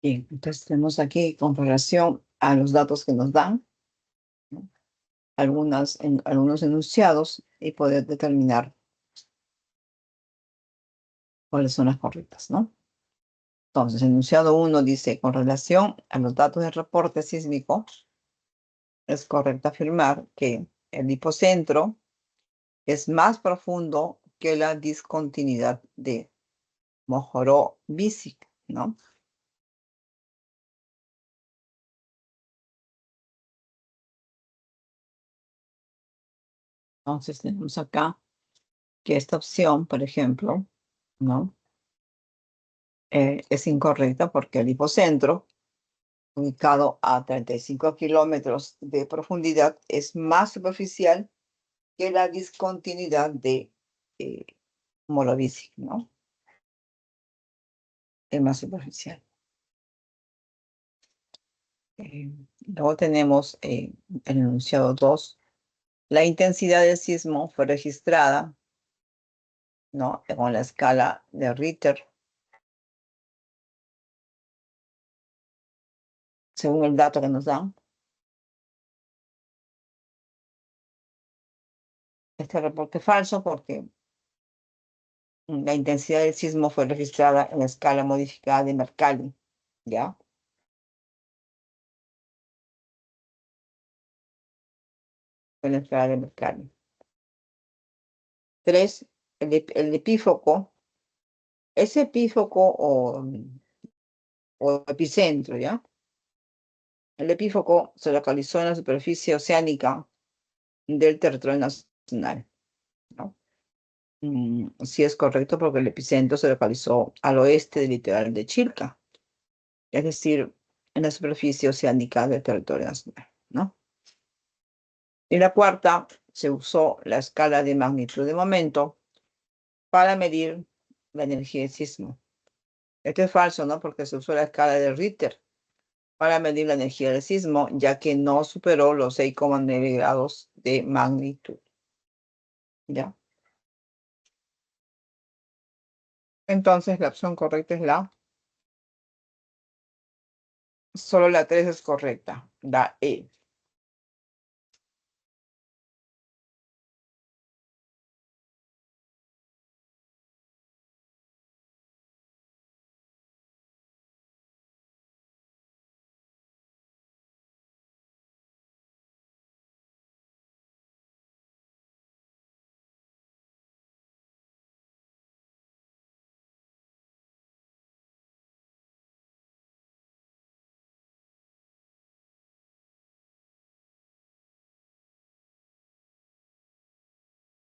Bien, entonces tenemos aquí con relación a los datos que nos dan, ¿no? Algunos enunciados y poder determinar cuáles son las correctas, ¿no? Entonces, enunciado 1 dice, con relación a los datos del reporte sísmico, es correcto afirmar que el hipocentro es más profundo que la discontinuidad de Mojoro-Bisic, ¿no? Entonces tenemos acá que esta opción, por ejemplo, ¿no? Es incorrecta porque el hipocentro, ubicado a 35 kilómetros de profundidad, es más superficial que la discontinuidad de eh, Morovici, ¿no? Es más superficial. Eh, Luego tenemos el enunciado 2. La intensidad del sismo fue registrada, ¿no? Con la escala de Richter, según el dato que nos dan. Este reporte es falso porque la intensidad del sismo fue registrada en la escala modificada de Mercalli, ¿ya? En la escala de Mercalli. 3, el epífoco, ese epífoco o epicentro, ¿ya? El epífoco se localizó en la superficie oceánica del territorio nacional, ¿no? Sí es correcto porque el epicentro se localizó al oeste del litoral de Chilca, es decir, en la superficie oceánica del territorio nacional, ¿no? Y la cuarta, se usó la escala de magnitud de momento para medir la energía del sismo. Esto es falso, ¿no? Porque se usó la escala de Richter para medir la energía del sismo, ya que no superó los 6,9 grados de magnitud, ¿ya? Entonces, la opción correcta es solo la 3 es correcta, la E.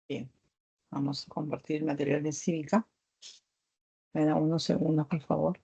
Bien, vamos a compartir el material de cívica. Me da unos segundos, por favor.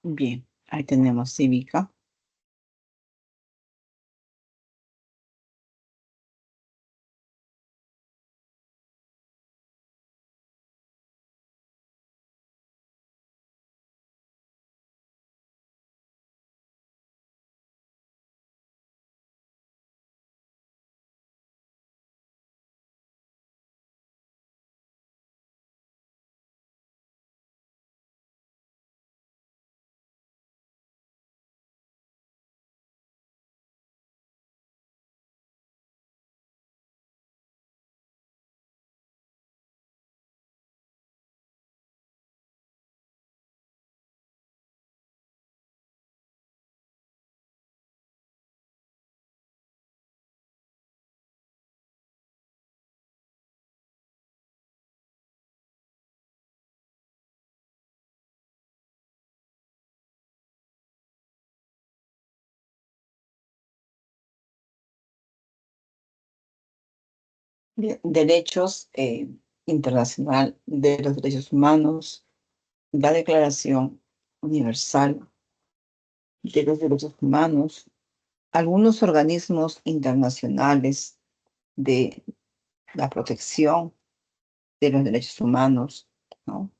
Bien, ahí tenemos cívica. Bien, derechos internacional de los derechos humanos, la Declaración Universal de los Derechos Humanos, algunos organismos internacionales de la protección de los derechos humanos, ¿no?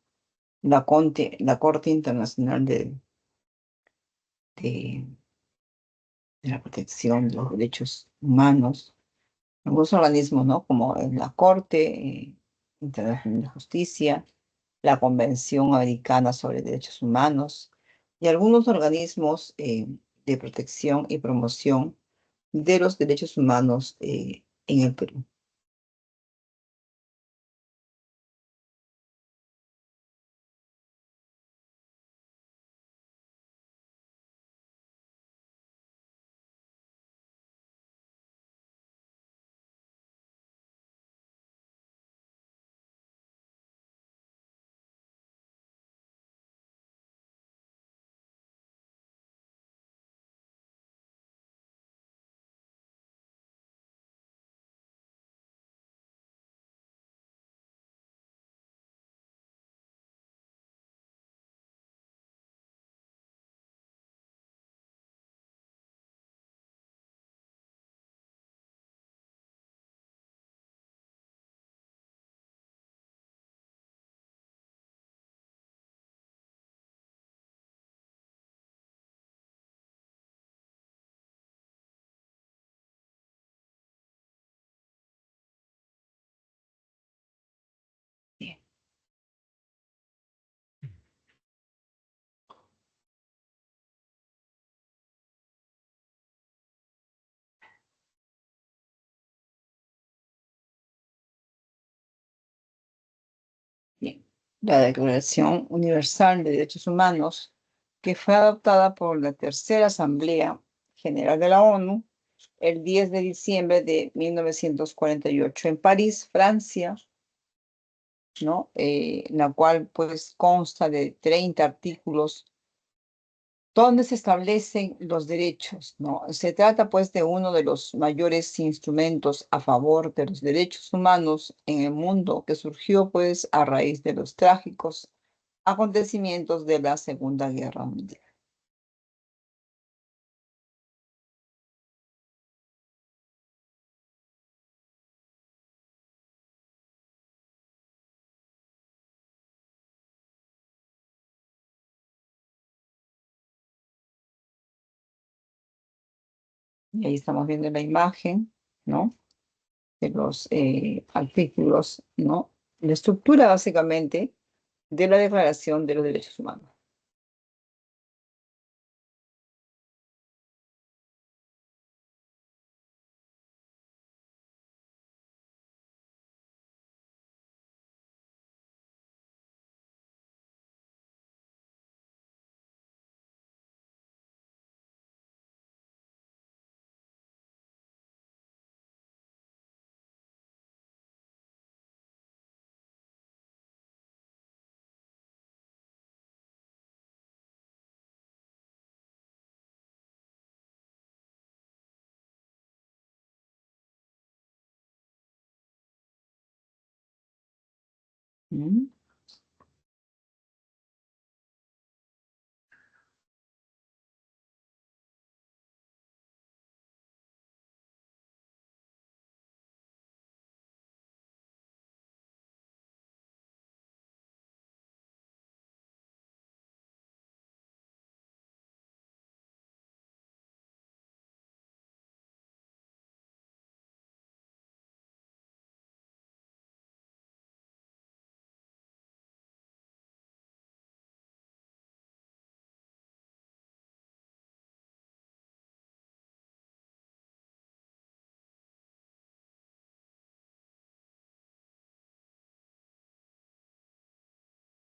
La Corte Internacional de- de la Protección de los Derechos Humanos, algunos organismos, ¿no? Como la Corte Internacional de Justicia, la Convención Americana sobre Derechos Humanos y algunos organismos de protección y promoción de los derechos humanos en el Perú. Bien, bien. La Declaración Universal de Derechos Humanos, que fue adoptada por la Tercera Asamblea General de la ONU el 10 de diciembre de 1948 en París, Francia, ¿no? La cual pues consta de 30 artículos donde se establecen los derechos, ¿no? Se trata pues de uno de los mayores instrumentos a favor de los derechos humanos en el mundo que surgió pues a raíz de los trágicos acontecimientos de la Segunda Guerra Mundial. Y ahí estamos viendo la imagen, ¿no? De los artículos, ¿no? La estructura básicamente de la Declaración de los Derechos Humanos. ¿Mm?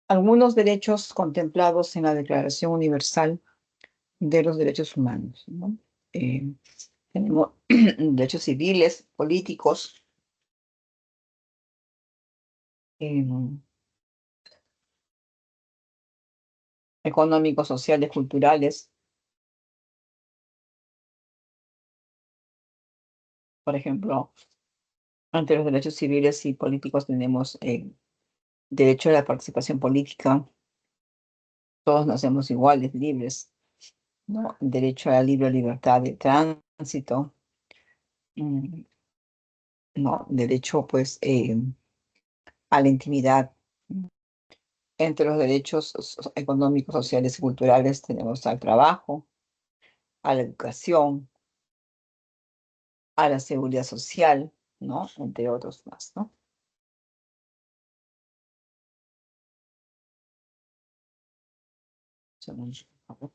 algunos derechos contemplados en la Declaración Universal de los Derechos Humanos, ¿no? Eh, Tenemos derechos civiles, políticos, em, económicos, sociales, culturales. Por ejemplo, ante los derechos civiles y políticos tenemos derecho a la participación política. Todos nacemos iguales, libres, ¿no? Derecho a la libre libertad de tránsito, mm, ¿no? Derecho, pues, a la intimidad. Entre los derechos económicos, sociales y culturales tenemos al trabajo, a la educación, a la seguridad social, ¿no? Entre otros más, ¿no? Segundo, por favor.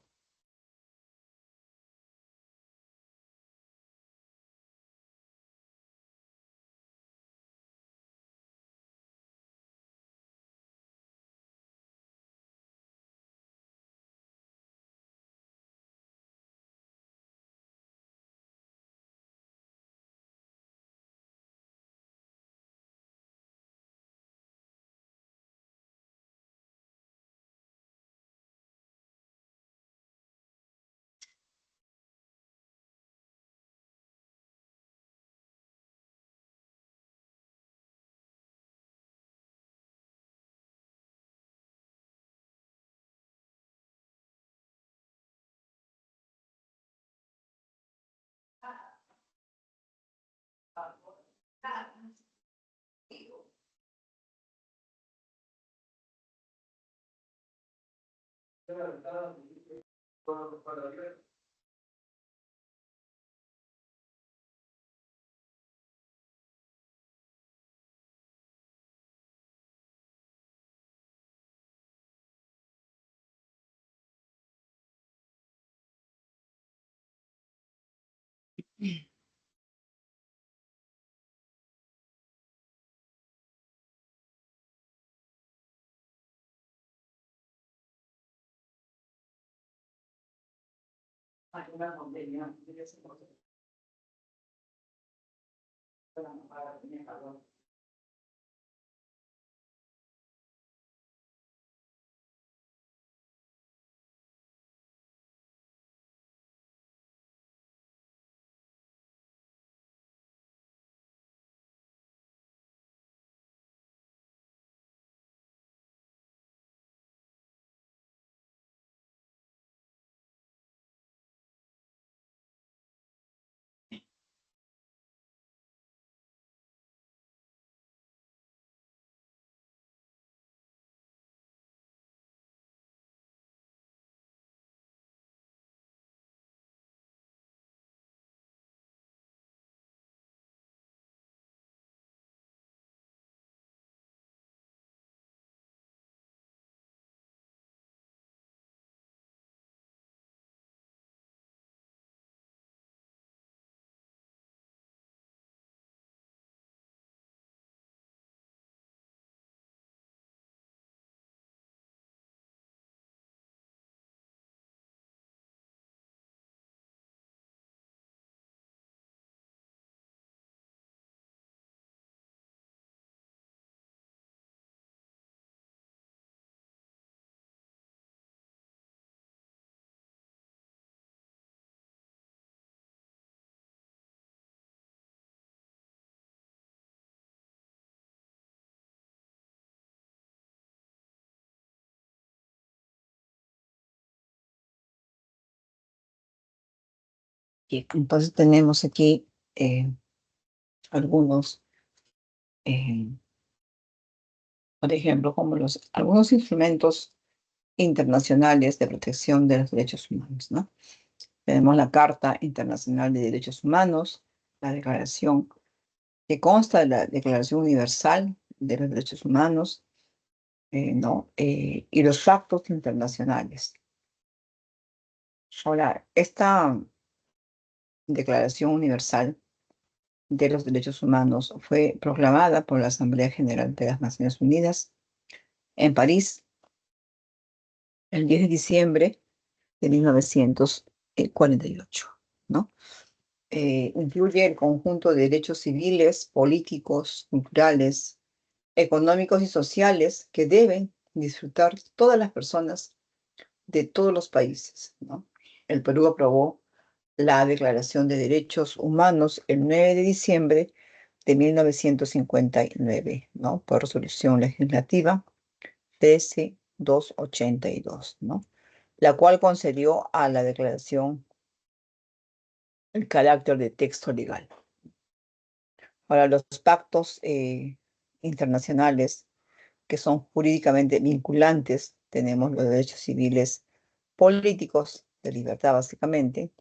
Y entonces tenemos aquí algunos, eh, por ejemplo, como algunos instrumentos internacionales de protección de los derechos humanos, ¿no? Tenemos la Carta Internacional de Derechos Humanos, la declaración que consta de la Declaración Universal de los Derechos Humanos, ¿no? Y los pactos internacionales. Ahora, esta Declaración Universal de los Derechos Humanos fue proclamada por la Asamblea General de las Naciones Unidas en París el 10 de diciembre de 1948, ¿no? Incluye el conjunto de derechos civiles, políticos, culturales, económicos y sociales que deben disfrutar todas las personas de todos los países, ¿no? El Perú aprobó la Declaración de Derechos Humanos el 9 de diciembre de 1959, ¿no? Por resolución legislativa 13282, ¿no? La cual concedió a la declaración el carácter de texto legal. Ahora, los pactos internacionales que son jurídicamente vinculantes, tenemos los derechos civiles políticos de libertad básicamente,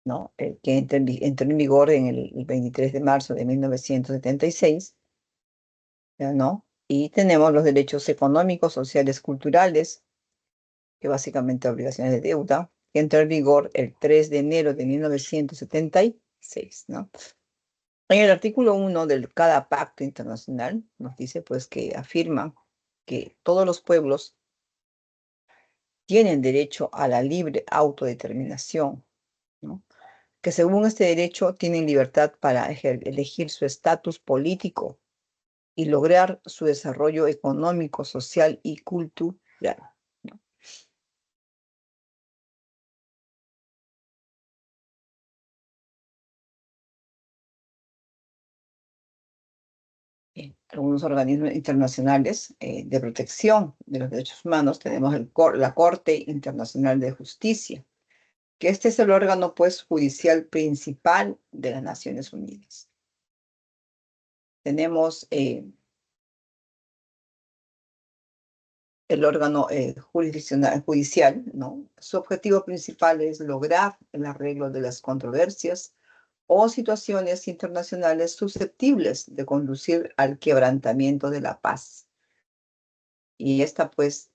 ¿no? Que entró en vigor en el 23 de marzo de 1976, ¿ya? ¿No? Y tenemos los derechos económicos, sociales, culturales, que básicamente obligaciones de deuda, que entró en vigor el 3 de enero de 1976, ¿no? En el artículo 1 de cada pacto internacional nos dice pues que afirma que todos los pueblos tienen derecho a la libre autodeterminación, ¿no? Que según este derecho tienen libertad para elegir su estatus político y lograr su desarrollo económico, social y cultural, ¿no? Algunos organismos internacionales de protección de los derechos humanos, tenemos la Corte Internacional de Justicia, que este es el órgano pues judicial principal de las Naciones Unidas. Tenemos el órgano jurisdiccional, judicial, ¿no? Su objetivo principal es lograr el arreglo de las controversias o situaciones internacionales susceptibles de conducir al quebrantamiento de la paz. Y esta pues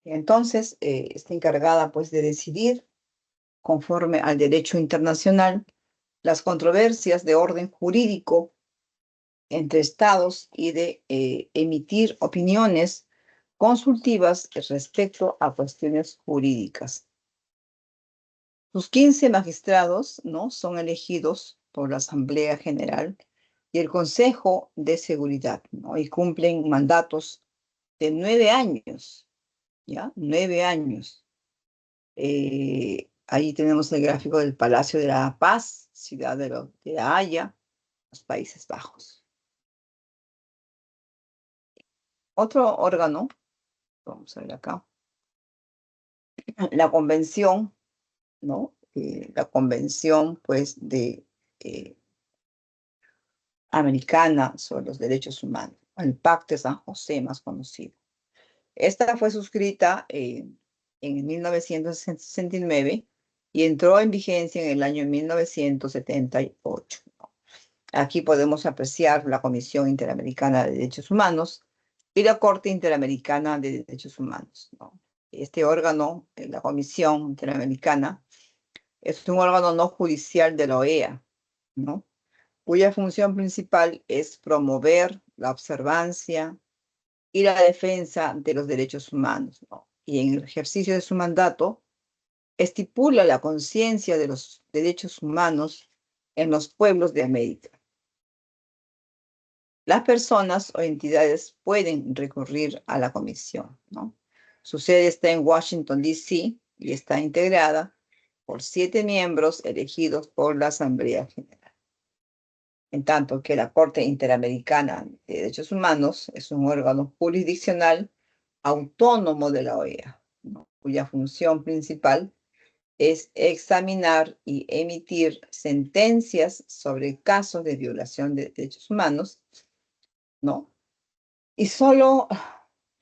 entonces está encargada pues de decidir conforme al derecho internacional las controversias de orden jurídico entre estados y de emitir opiniones consultivas respecto a cuestiones jurídicas. Sus 15 magistrados, ¿no? Son elegidos por la Asamblea General y el Consejo de Seguridad, ¿no? Y cumplen mandatos de 9 años, ¿ya? 9 años. Ahí tenemos el gráfico del Palacio de la Paz, ciudad de La Haya, los Países Bajos. Otro órgano, vamos a ver acá, la convención, ¿no? La convención, pues, eh, americana sobre los derechos humanos, el Pacto de San José, más conocido. Esta fue suscrita en 1969 y entró en vigencia en el año 1978. Aquí podemos apreciar la Comisión Interamericana de Derechos Humanos y la Corte Interamericana de Derechos Humanos, ¿no? Este órgano, la Comisión Interamericana, es un órgano no judicial de la OEA, ¿no? Cuya función principal es promover la observancia y la defensa de los derechos humanos, ¿no? Y en el ejercicio de su mandato, estipula la conciencia de los derechos humanos en los pueblos de América. Las personas o entidades pueden recurrir a la comisión, ¿no? Su sede está en Washington, D.C. y está integrada por 7 miembros elegidos por la Asamblea General. En tanto que la Corte Interamericana de Derechos Humanos es un órgano jurisdiccional autónomo de la OEA, ¿no? cuya función principal es examinar y emitir sentencias sobre casos de violación de derechos humanos, ¿no? Y solo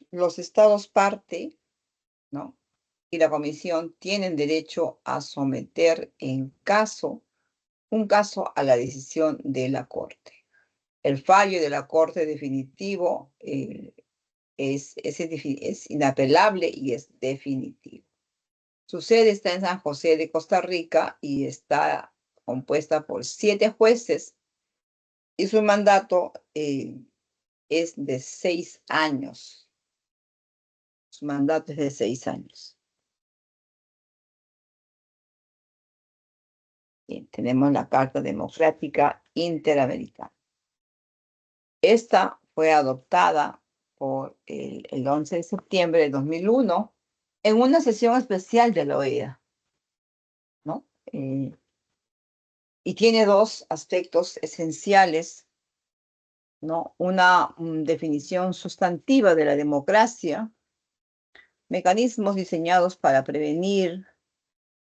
los estados parte, ¿no? Y la comisión tienen derecho a someter un caso a la decisión de la Corte. El fallo de la Corte definitivo es inapelable y es definitivo. Su sede está en San José de Costa Rica y está compuesta por 7 jueces y su mandato es de 6 años. Su mandato es de 6 años. Bien, tenemos la Carta Democrática Interamericana. Esta fue adoptada por el 11 de septiembre de 2001 en una sesión especial de la OEA, ¿no? Y tiene dos aspectos esenciales, ¿no? Una definición sustantiva de la democracia, mecanismos diseñados para prevenir,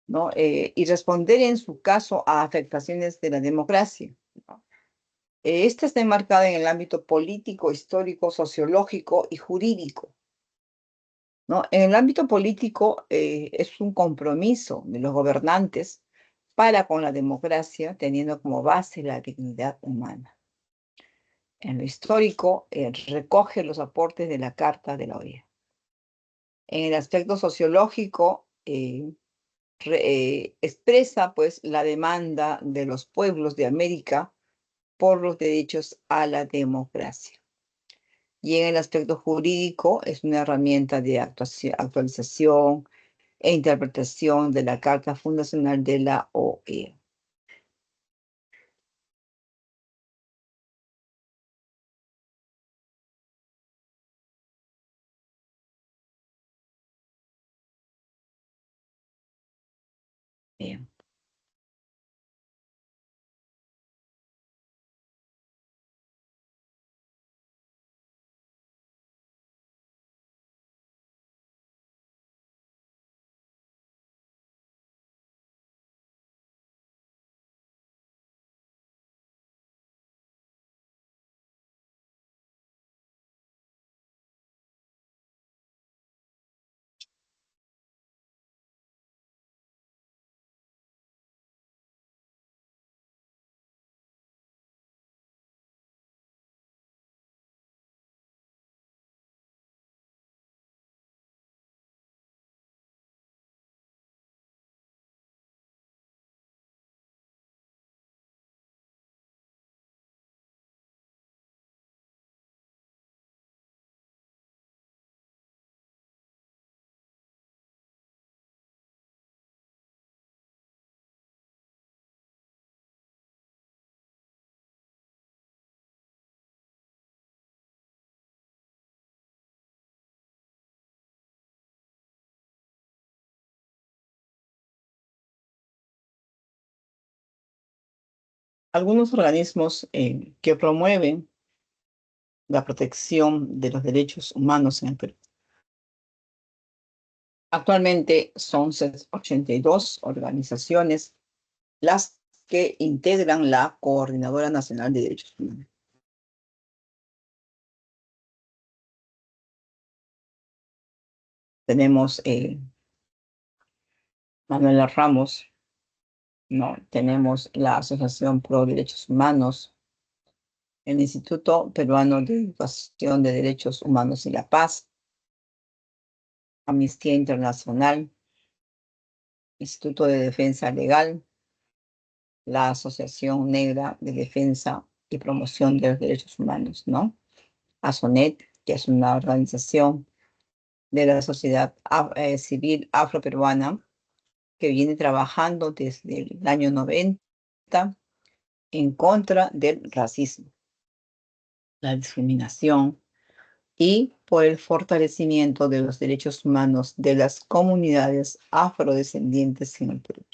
¿no? Y responder en su caso a afectaciones de la democracia, ¿no? Esta está enmarcada en el ámbito político, histórico, sociológico y jurídico, ¿no? En el ámbito político es un compromiso de los gobernantes para con la democracia, teniendo como base la dignidad humana. En lo histórico, recoge los aportes de la Carta de la OEA. En el aspecto sociológico, expresa pues la demanda de los pueblos de América por los derechos a la democracia. Y en el aspecto jurídico es una herramienta de actualización e interpretación de la Carta Fundacional de la OEA. Bien. Algunos organismos que promueven la protección de los derechos humanos en el Perú. Actualmente son 82 organizaciones las que integran la Coordinadora Nacional de Derechos Humanos. Tenemos Manuela Ramos, ¿no? Tenemos la Asociación Pro Derechos Humanos, el Instituto Peruano de Educación de Derechos Humanos y la Paz, Amnistía Internacional, Instituto de Defensa Legal, la Asociación Negra de Defensa y Promoción de los Derechos Humanos, ¿no? ASONET, que es una organización de la sociedad civil afroperuana que viene trabajando desde el año 90 en contra del racismo, la discriminación y por el fortalecimiento de los derechos humanos de las comunidades afrodescendientes en el Perú.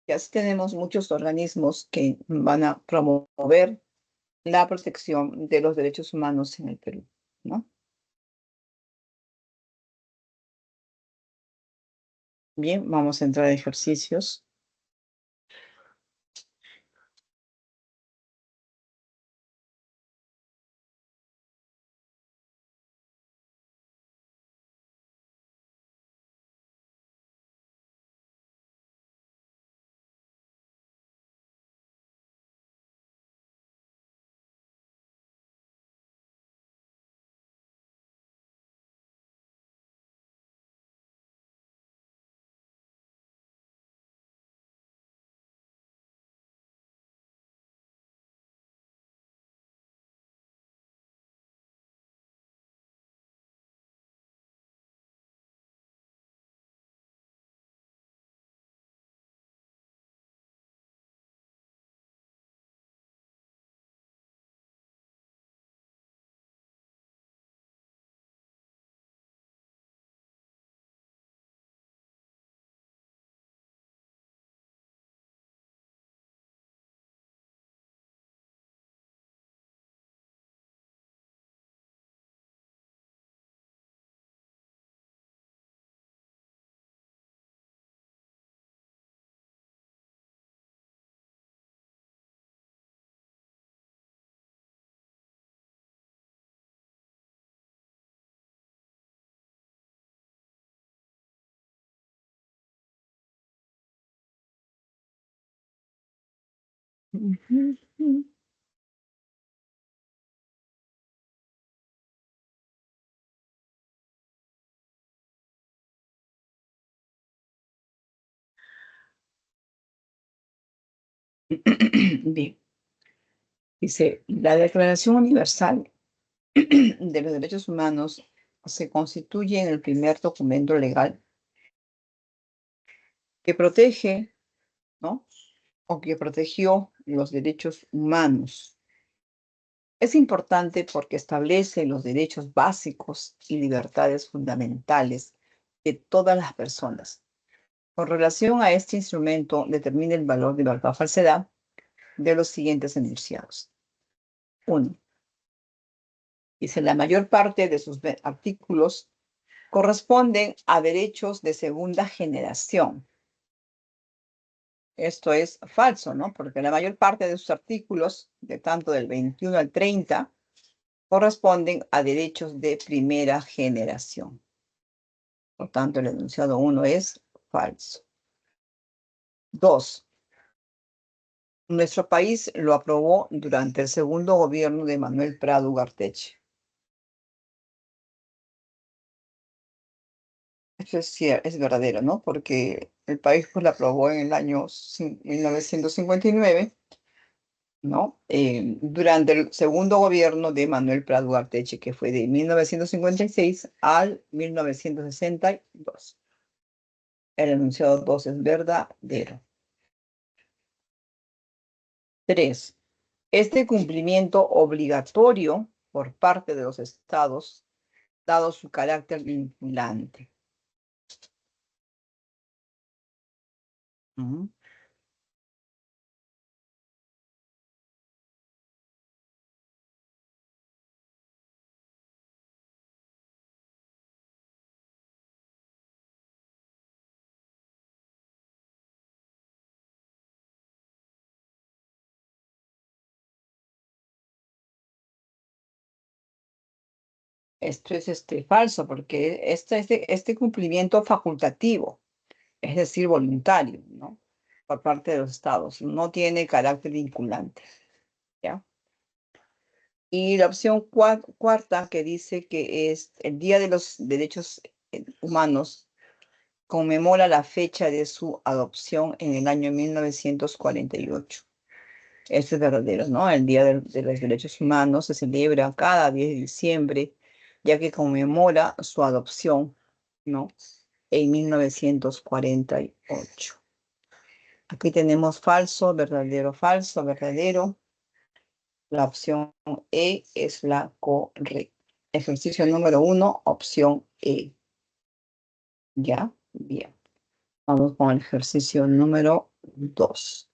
Y así tenemos muchos organismos que van a promover la protección de los derechos humanos en el Perú, ¿no? Bien, vamos a entrar a ejercicios. Ujú. Bien, dice, la Declaración Universal de los Derechos Humanos se constituye en el primer documento legal que protege, ¿no? O que protegió los derechos humanos. Es importante porque establece los derechos básicos y libertades fundamentales de todas las personas. Con relación a este instrumento, determina el valor de verdad o falsedad de los siguientes enunciados. 1. Dice, la mayor parte de sus artículos corresponden a derechos de segunda generación. Esto es falso, ¿no? Porque la mayor parte de sus artículos, de tanto del 21 al 30, corresponden a derechos de primera generación. Por tanto, el enunciado 1 es falso. 2. Nuestro país lo aprobó durante el segundo gobierno de Manuel Prado Ugarteche. Eso es verdadero, ¿no? Porque el país pues, lo aprobó en el año 1959, ¿no? Durante el segundo gobierno de Manuel Prado Ugarteche, que fue de 1956 al 1962. El enunciado 2 es verdadero. 3. Este cumplimiento obligatorio por parte de los estados, dado su carácter vinculante. Ujú. Esto es falso porque este cumplimiento facultativo, es decir, voluntario, ¿no? Por parte de los estados, no tiene carácter vinculante, ¿ya? Y la opción cuarta que dice que es el Día de los Derechos Humanos conmemora la fecha de su adopción en el año 1948. Eso es verdadero, ¿no? El Día de los Derechos Humanos se celebra cada 10 de diciembre, ya que conmemora su adopción, ¿no? En 1948. Aquí tenemos falso, verdadero, falso, verdadero. La opción E es la correcta. Ejercicio número 1, opción E. ¿Ya? Bien. Vamos con el ejercicio número 2.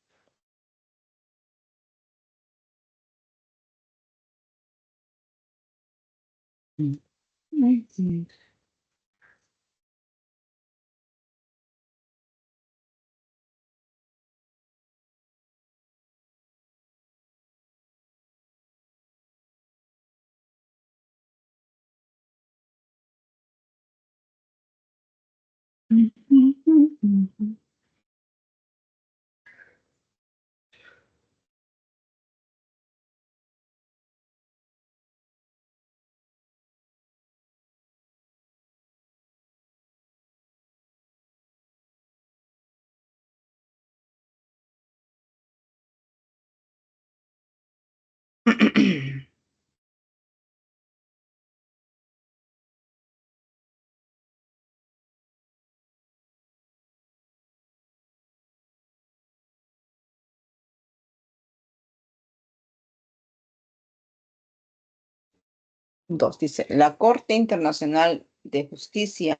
Dos, dice, la Corte Internacional de Justicia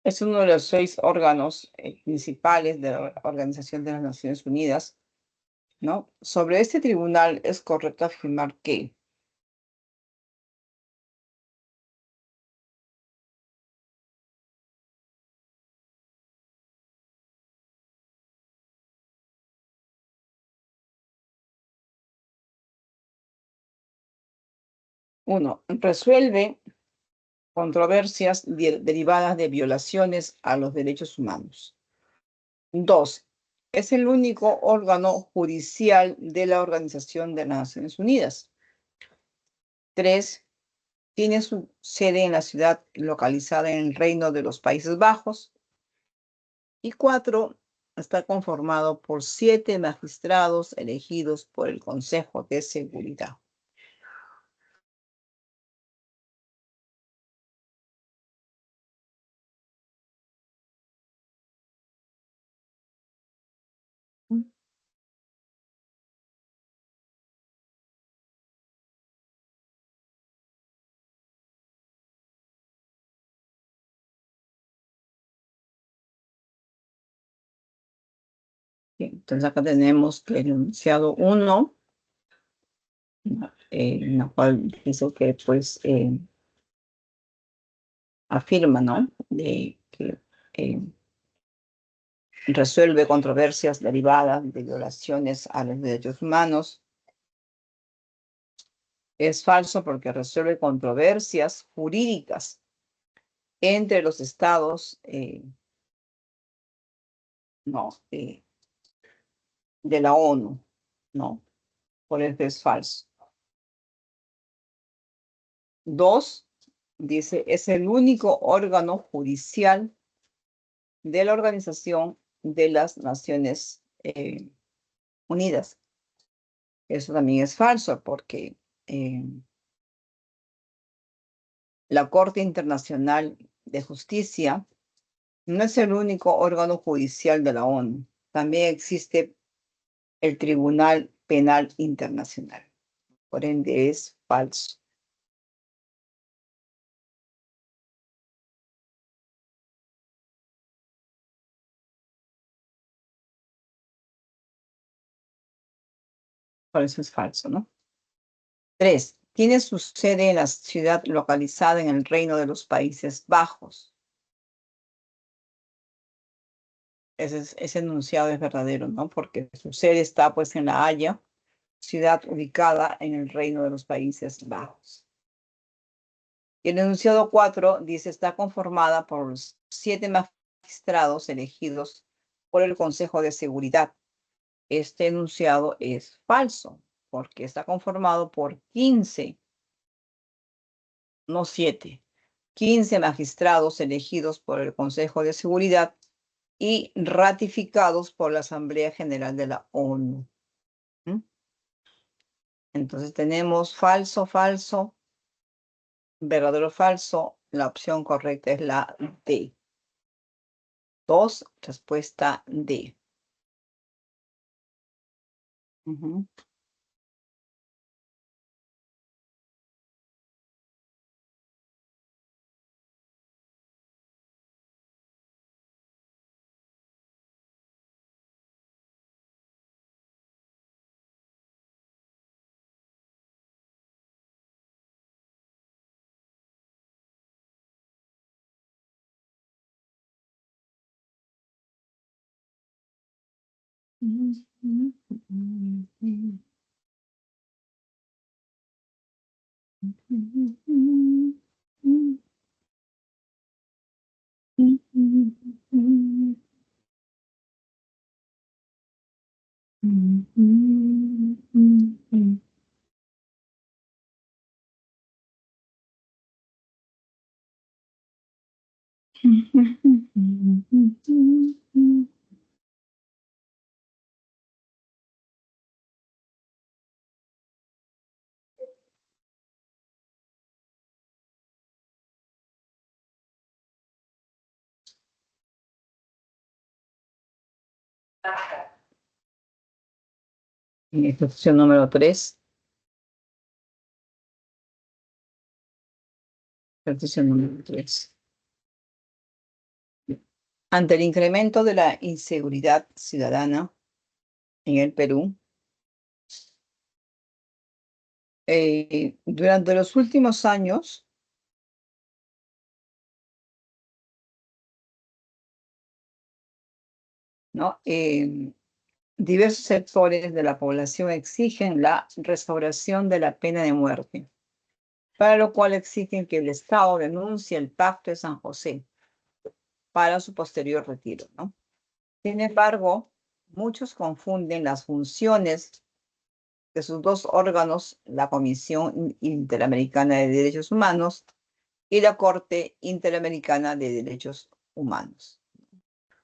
es uno de los 6 órganos principales de la Organización de las Naciones Unidas, ¿no? Sobre este tribunal es correcto afirmar que, uno, resuelve controversias derivadas de violaciones a los derechos humanos. Dos, es el único órgano judicial de la Organización de las Naciones Unidas. Tres, tiene su sede en la ciudad localizada en el Reino de los Países Bajos. Y cuatro, está conformado por 7 magistrados elegidos por el Consejo de Seguridad. Bien, entonces acá tenemos que el enunciado 1, en la cual dice que pues afirma, ¿no? De que resuelve controversias derivadas de violaciones a los derechos humanos. Es falso porque resuelve controversias jurídicas entre los estados, no, de la ONU, ¿no? Por eso es falso. Dos, dice, es el único órgano judicial de la Organización de las Naciones Unidas. Eso también es falso porque la Corte Internacional de Justicia no es el único órgano judicial de la ONU. También existe el Tribunal Penal Internacional. Por ende, es falso. Por eso es falso, ¿no? Tres, tiene su sede en la ciudad localizada en el Reino de los Países Bajos. Ese enunciado es verdadero, ¿no? Porque su sede está pues en La Haya, ciudad ubicada en el Reino de los Países Bajos. Y el enunciado 4 dice, está conformada por los 7 magistrados elegidos por el Consejo de Seguridad. Este enunciado es falso, porque está conformado por 15, no 7, 15 magistrados elegidos por el Consejo de Seguridad y ratificados por la Asamblea General de la ONU. ¿Mm? Entonces tenemos falso, falso, verdadero, falso. La opción correcta es la D. 2, respuesta D. Ujú. Ejercicio número 3. Ejercicio número 3. Ante el incremento de la inseguridad ciudadana en el Perú, durante los últimos años, ¿no? Diversos sectores de la población exigen la restauración de la pena de muerte, para lo cual exigen que el Estado denuncie el Pacto de San José para su posterior retiro, ¿no? Sin embargo, muchos confunden las funciones de sus dos órganos, la Comisión Interamericana de Derechos Humanos y la Corte Interamericana de Derechos Humanos.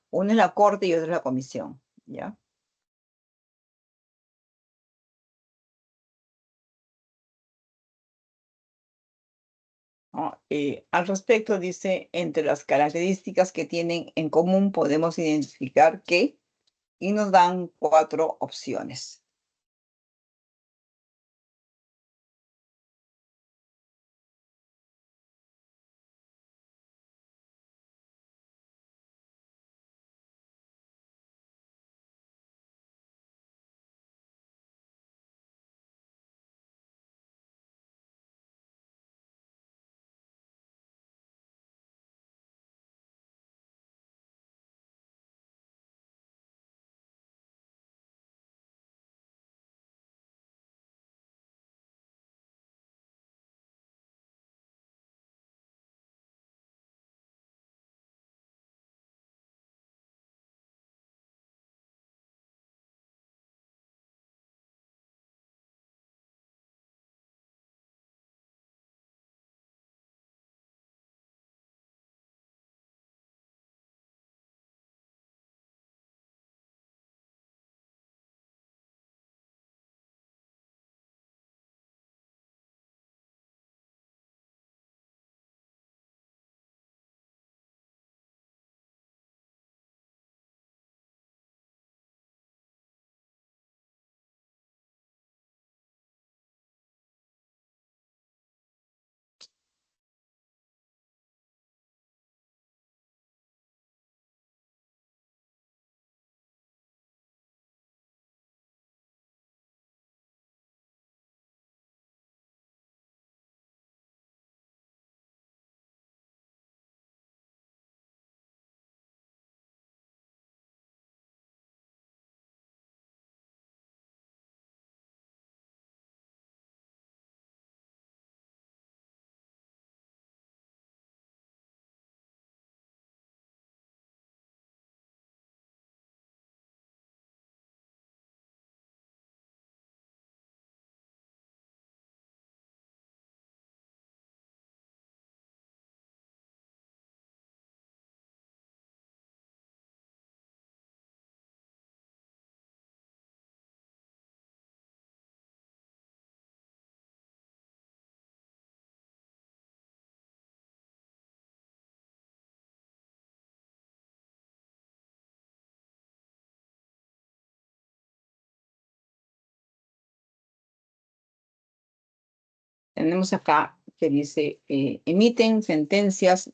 Una es la Corte y otra es la Comisión, ¿ya? ¿No? Al respecto dice, entre las características que tienen en común podemos identificar que, y nos dan 4 opciones. Tenemos acá que dice, emiten sentencias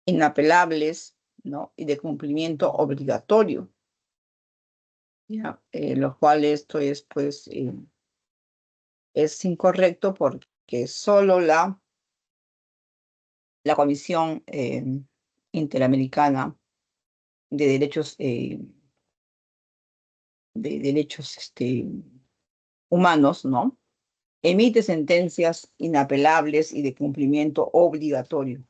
inapelables, ¿no? Y de cumplimiento obligatorio, ¿ya? Lo cual esto es, pues, es incorrecto porque solo la Comisión Interamericana de Derechos de Derechos Humanos, ¿no? Emite sentencias inapelables y de cumplimiento obligatorio.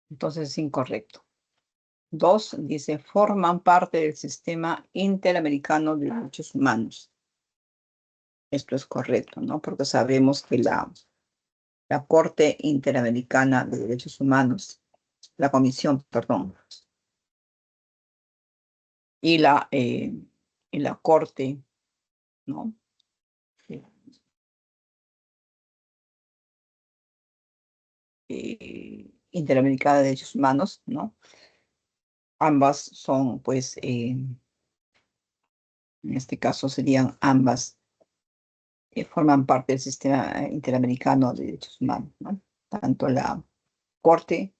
Entonces es incorrecto. 2, dice, forman parte del sistema interamericano de derechos humanos. Esto es correcto, ¿no? Porque sabemos que la Corte Interamericana de Derechos Humanos, la Comisión, perdón, y la Corte, ¿no? Interamericana de Derechos Humanos, ¿no? Ambas son, pues, en este caso serían ambas, forman parte del sistema interamericano de derechos humanos, ¿no? Tanto la Corte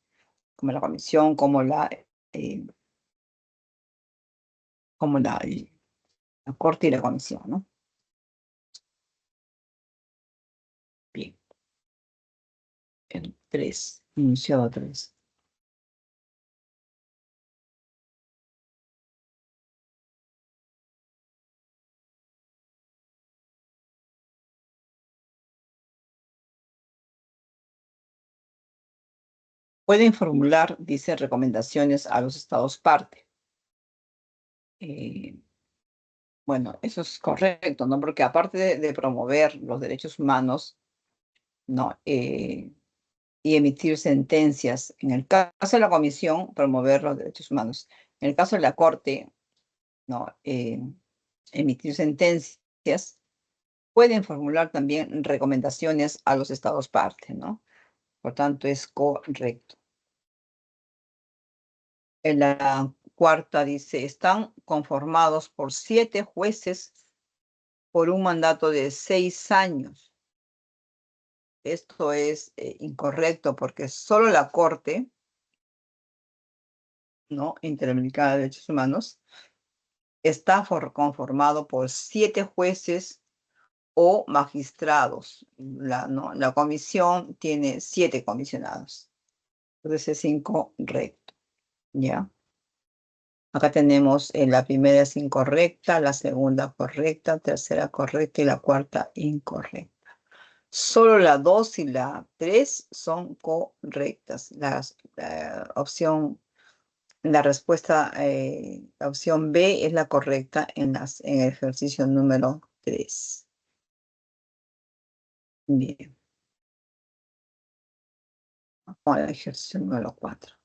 como la Comisión, eh, como la Corte y la Comisión, ¿no? Bien, el 3, enunciado 3. Pueden formular, dice, recomendaciones a los estados parte. Eh, bueno, eso es correcto, ¿no? Porque aparte de promover los derechos humanos, ¿no? Y emitir sentencias. En el caso de la Comisión, promover los derechos humanos. En el caso de la Corte, ¿no? Emitir sentencias. Pueden formular también recomendaciones a los estados parte, ¿no? Por tanto, es correcto. En la cuarta dice, están conformados por 7 jueces por un mandato de 6 años. Esto es incorrecto porque solo la Corte, ¿no? Interamericana de Derechos Humanos está conformado por 7 jueces o magistrados. ¿No? La comisión tiene 7 comisionados. Entonces es incorrecto, ¿ya? Acá tenemos la primera es incorrecta, la segunda correcta, tercera correcta y la cuarta incorrecta. Solo la 2 y la 3 son correctas. La respuesta, la opción B es la correcta en el ejercicio número 3. Bien, con el ejercicio número 4.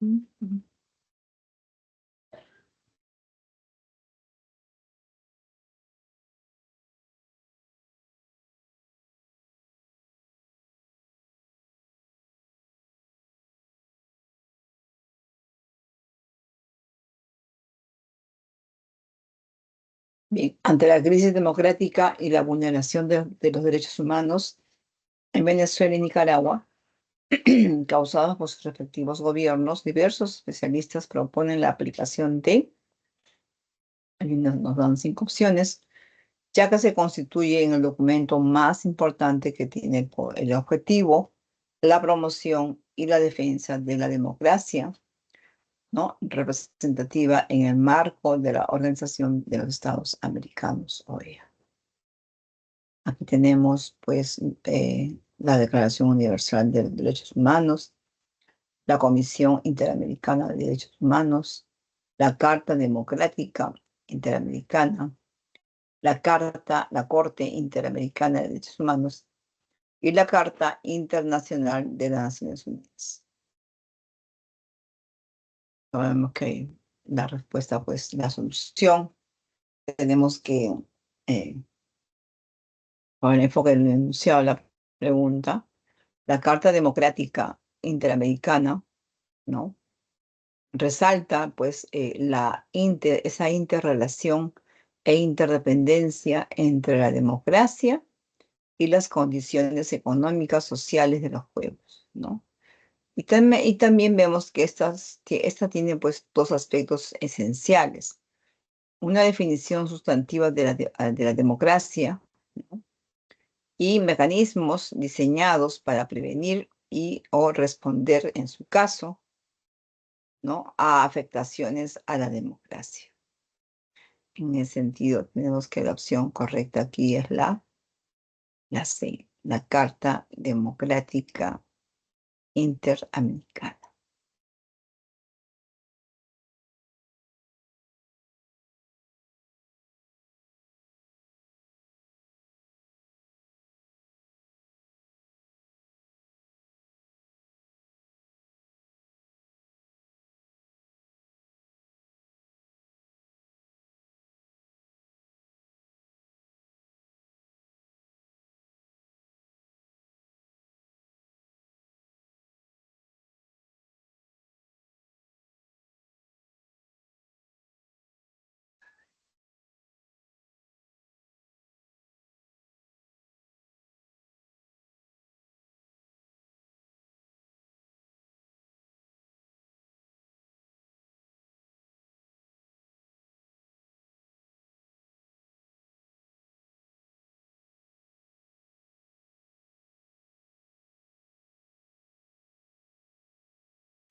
Bien, ante la crisis democrática y la vulneración de los derechos humanos en Venezuela y Nicaragua, causados por sus respectivos gobiernos, diversos especialistas proponen la aplicación de, ahí nos dan 5 opciones, ya que se constituye en el documento más importante que tiene el objetivo, la promoción y la defensa de la democracia, ¿no? Representativa en el marco de la Organización de los Estados Americanos, OEA. Aquí tenemos, pues, la Declaración Universal de los Derechos Humanos, la Comisión Interamericana de Derechos Humanos, la Carta Democrática Interamericana, la Corte Interamericana de Derechos Humanos y la Carta Internacional de las Naciones Unidas. Sabemos que la respuesta, pues, la solución, tenemos que, con el enfoque del enunciado de la pregunta, la Carta Democrática Interamericana, ¿no? Resalta, pues, esa interrelación e interdependencia entre la democracia y las condiciones económicas, sociales de los pueblos, ¿no? Y también vemos que esta tiene, pues, dos aspectos esenciales. Una definición sustantiva de la democracia, ¿no? Y mecanismos diseñados para prevenir y o responder, en su caso, ¿no? A afectaciones a la democracia. En ese sentido, tenemos que la opción correcta aquí es la C, la Carta Democrática Interamericana.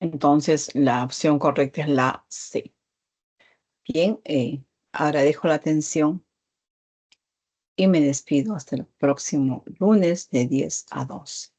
Entonces, la opción correcta es la C. Bien, agradezco la atención y me despido hasta el próximo lunes de 10 a 12.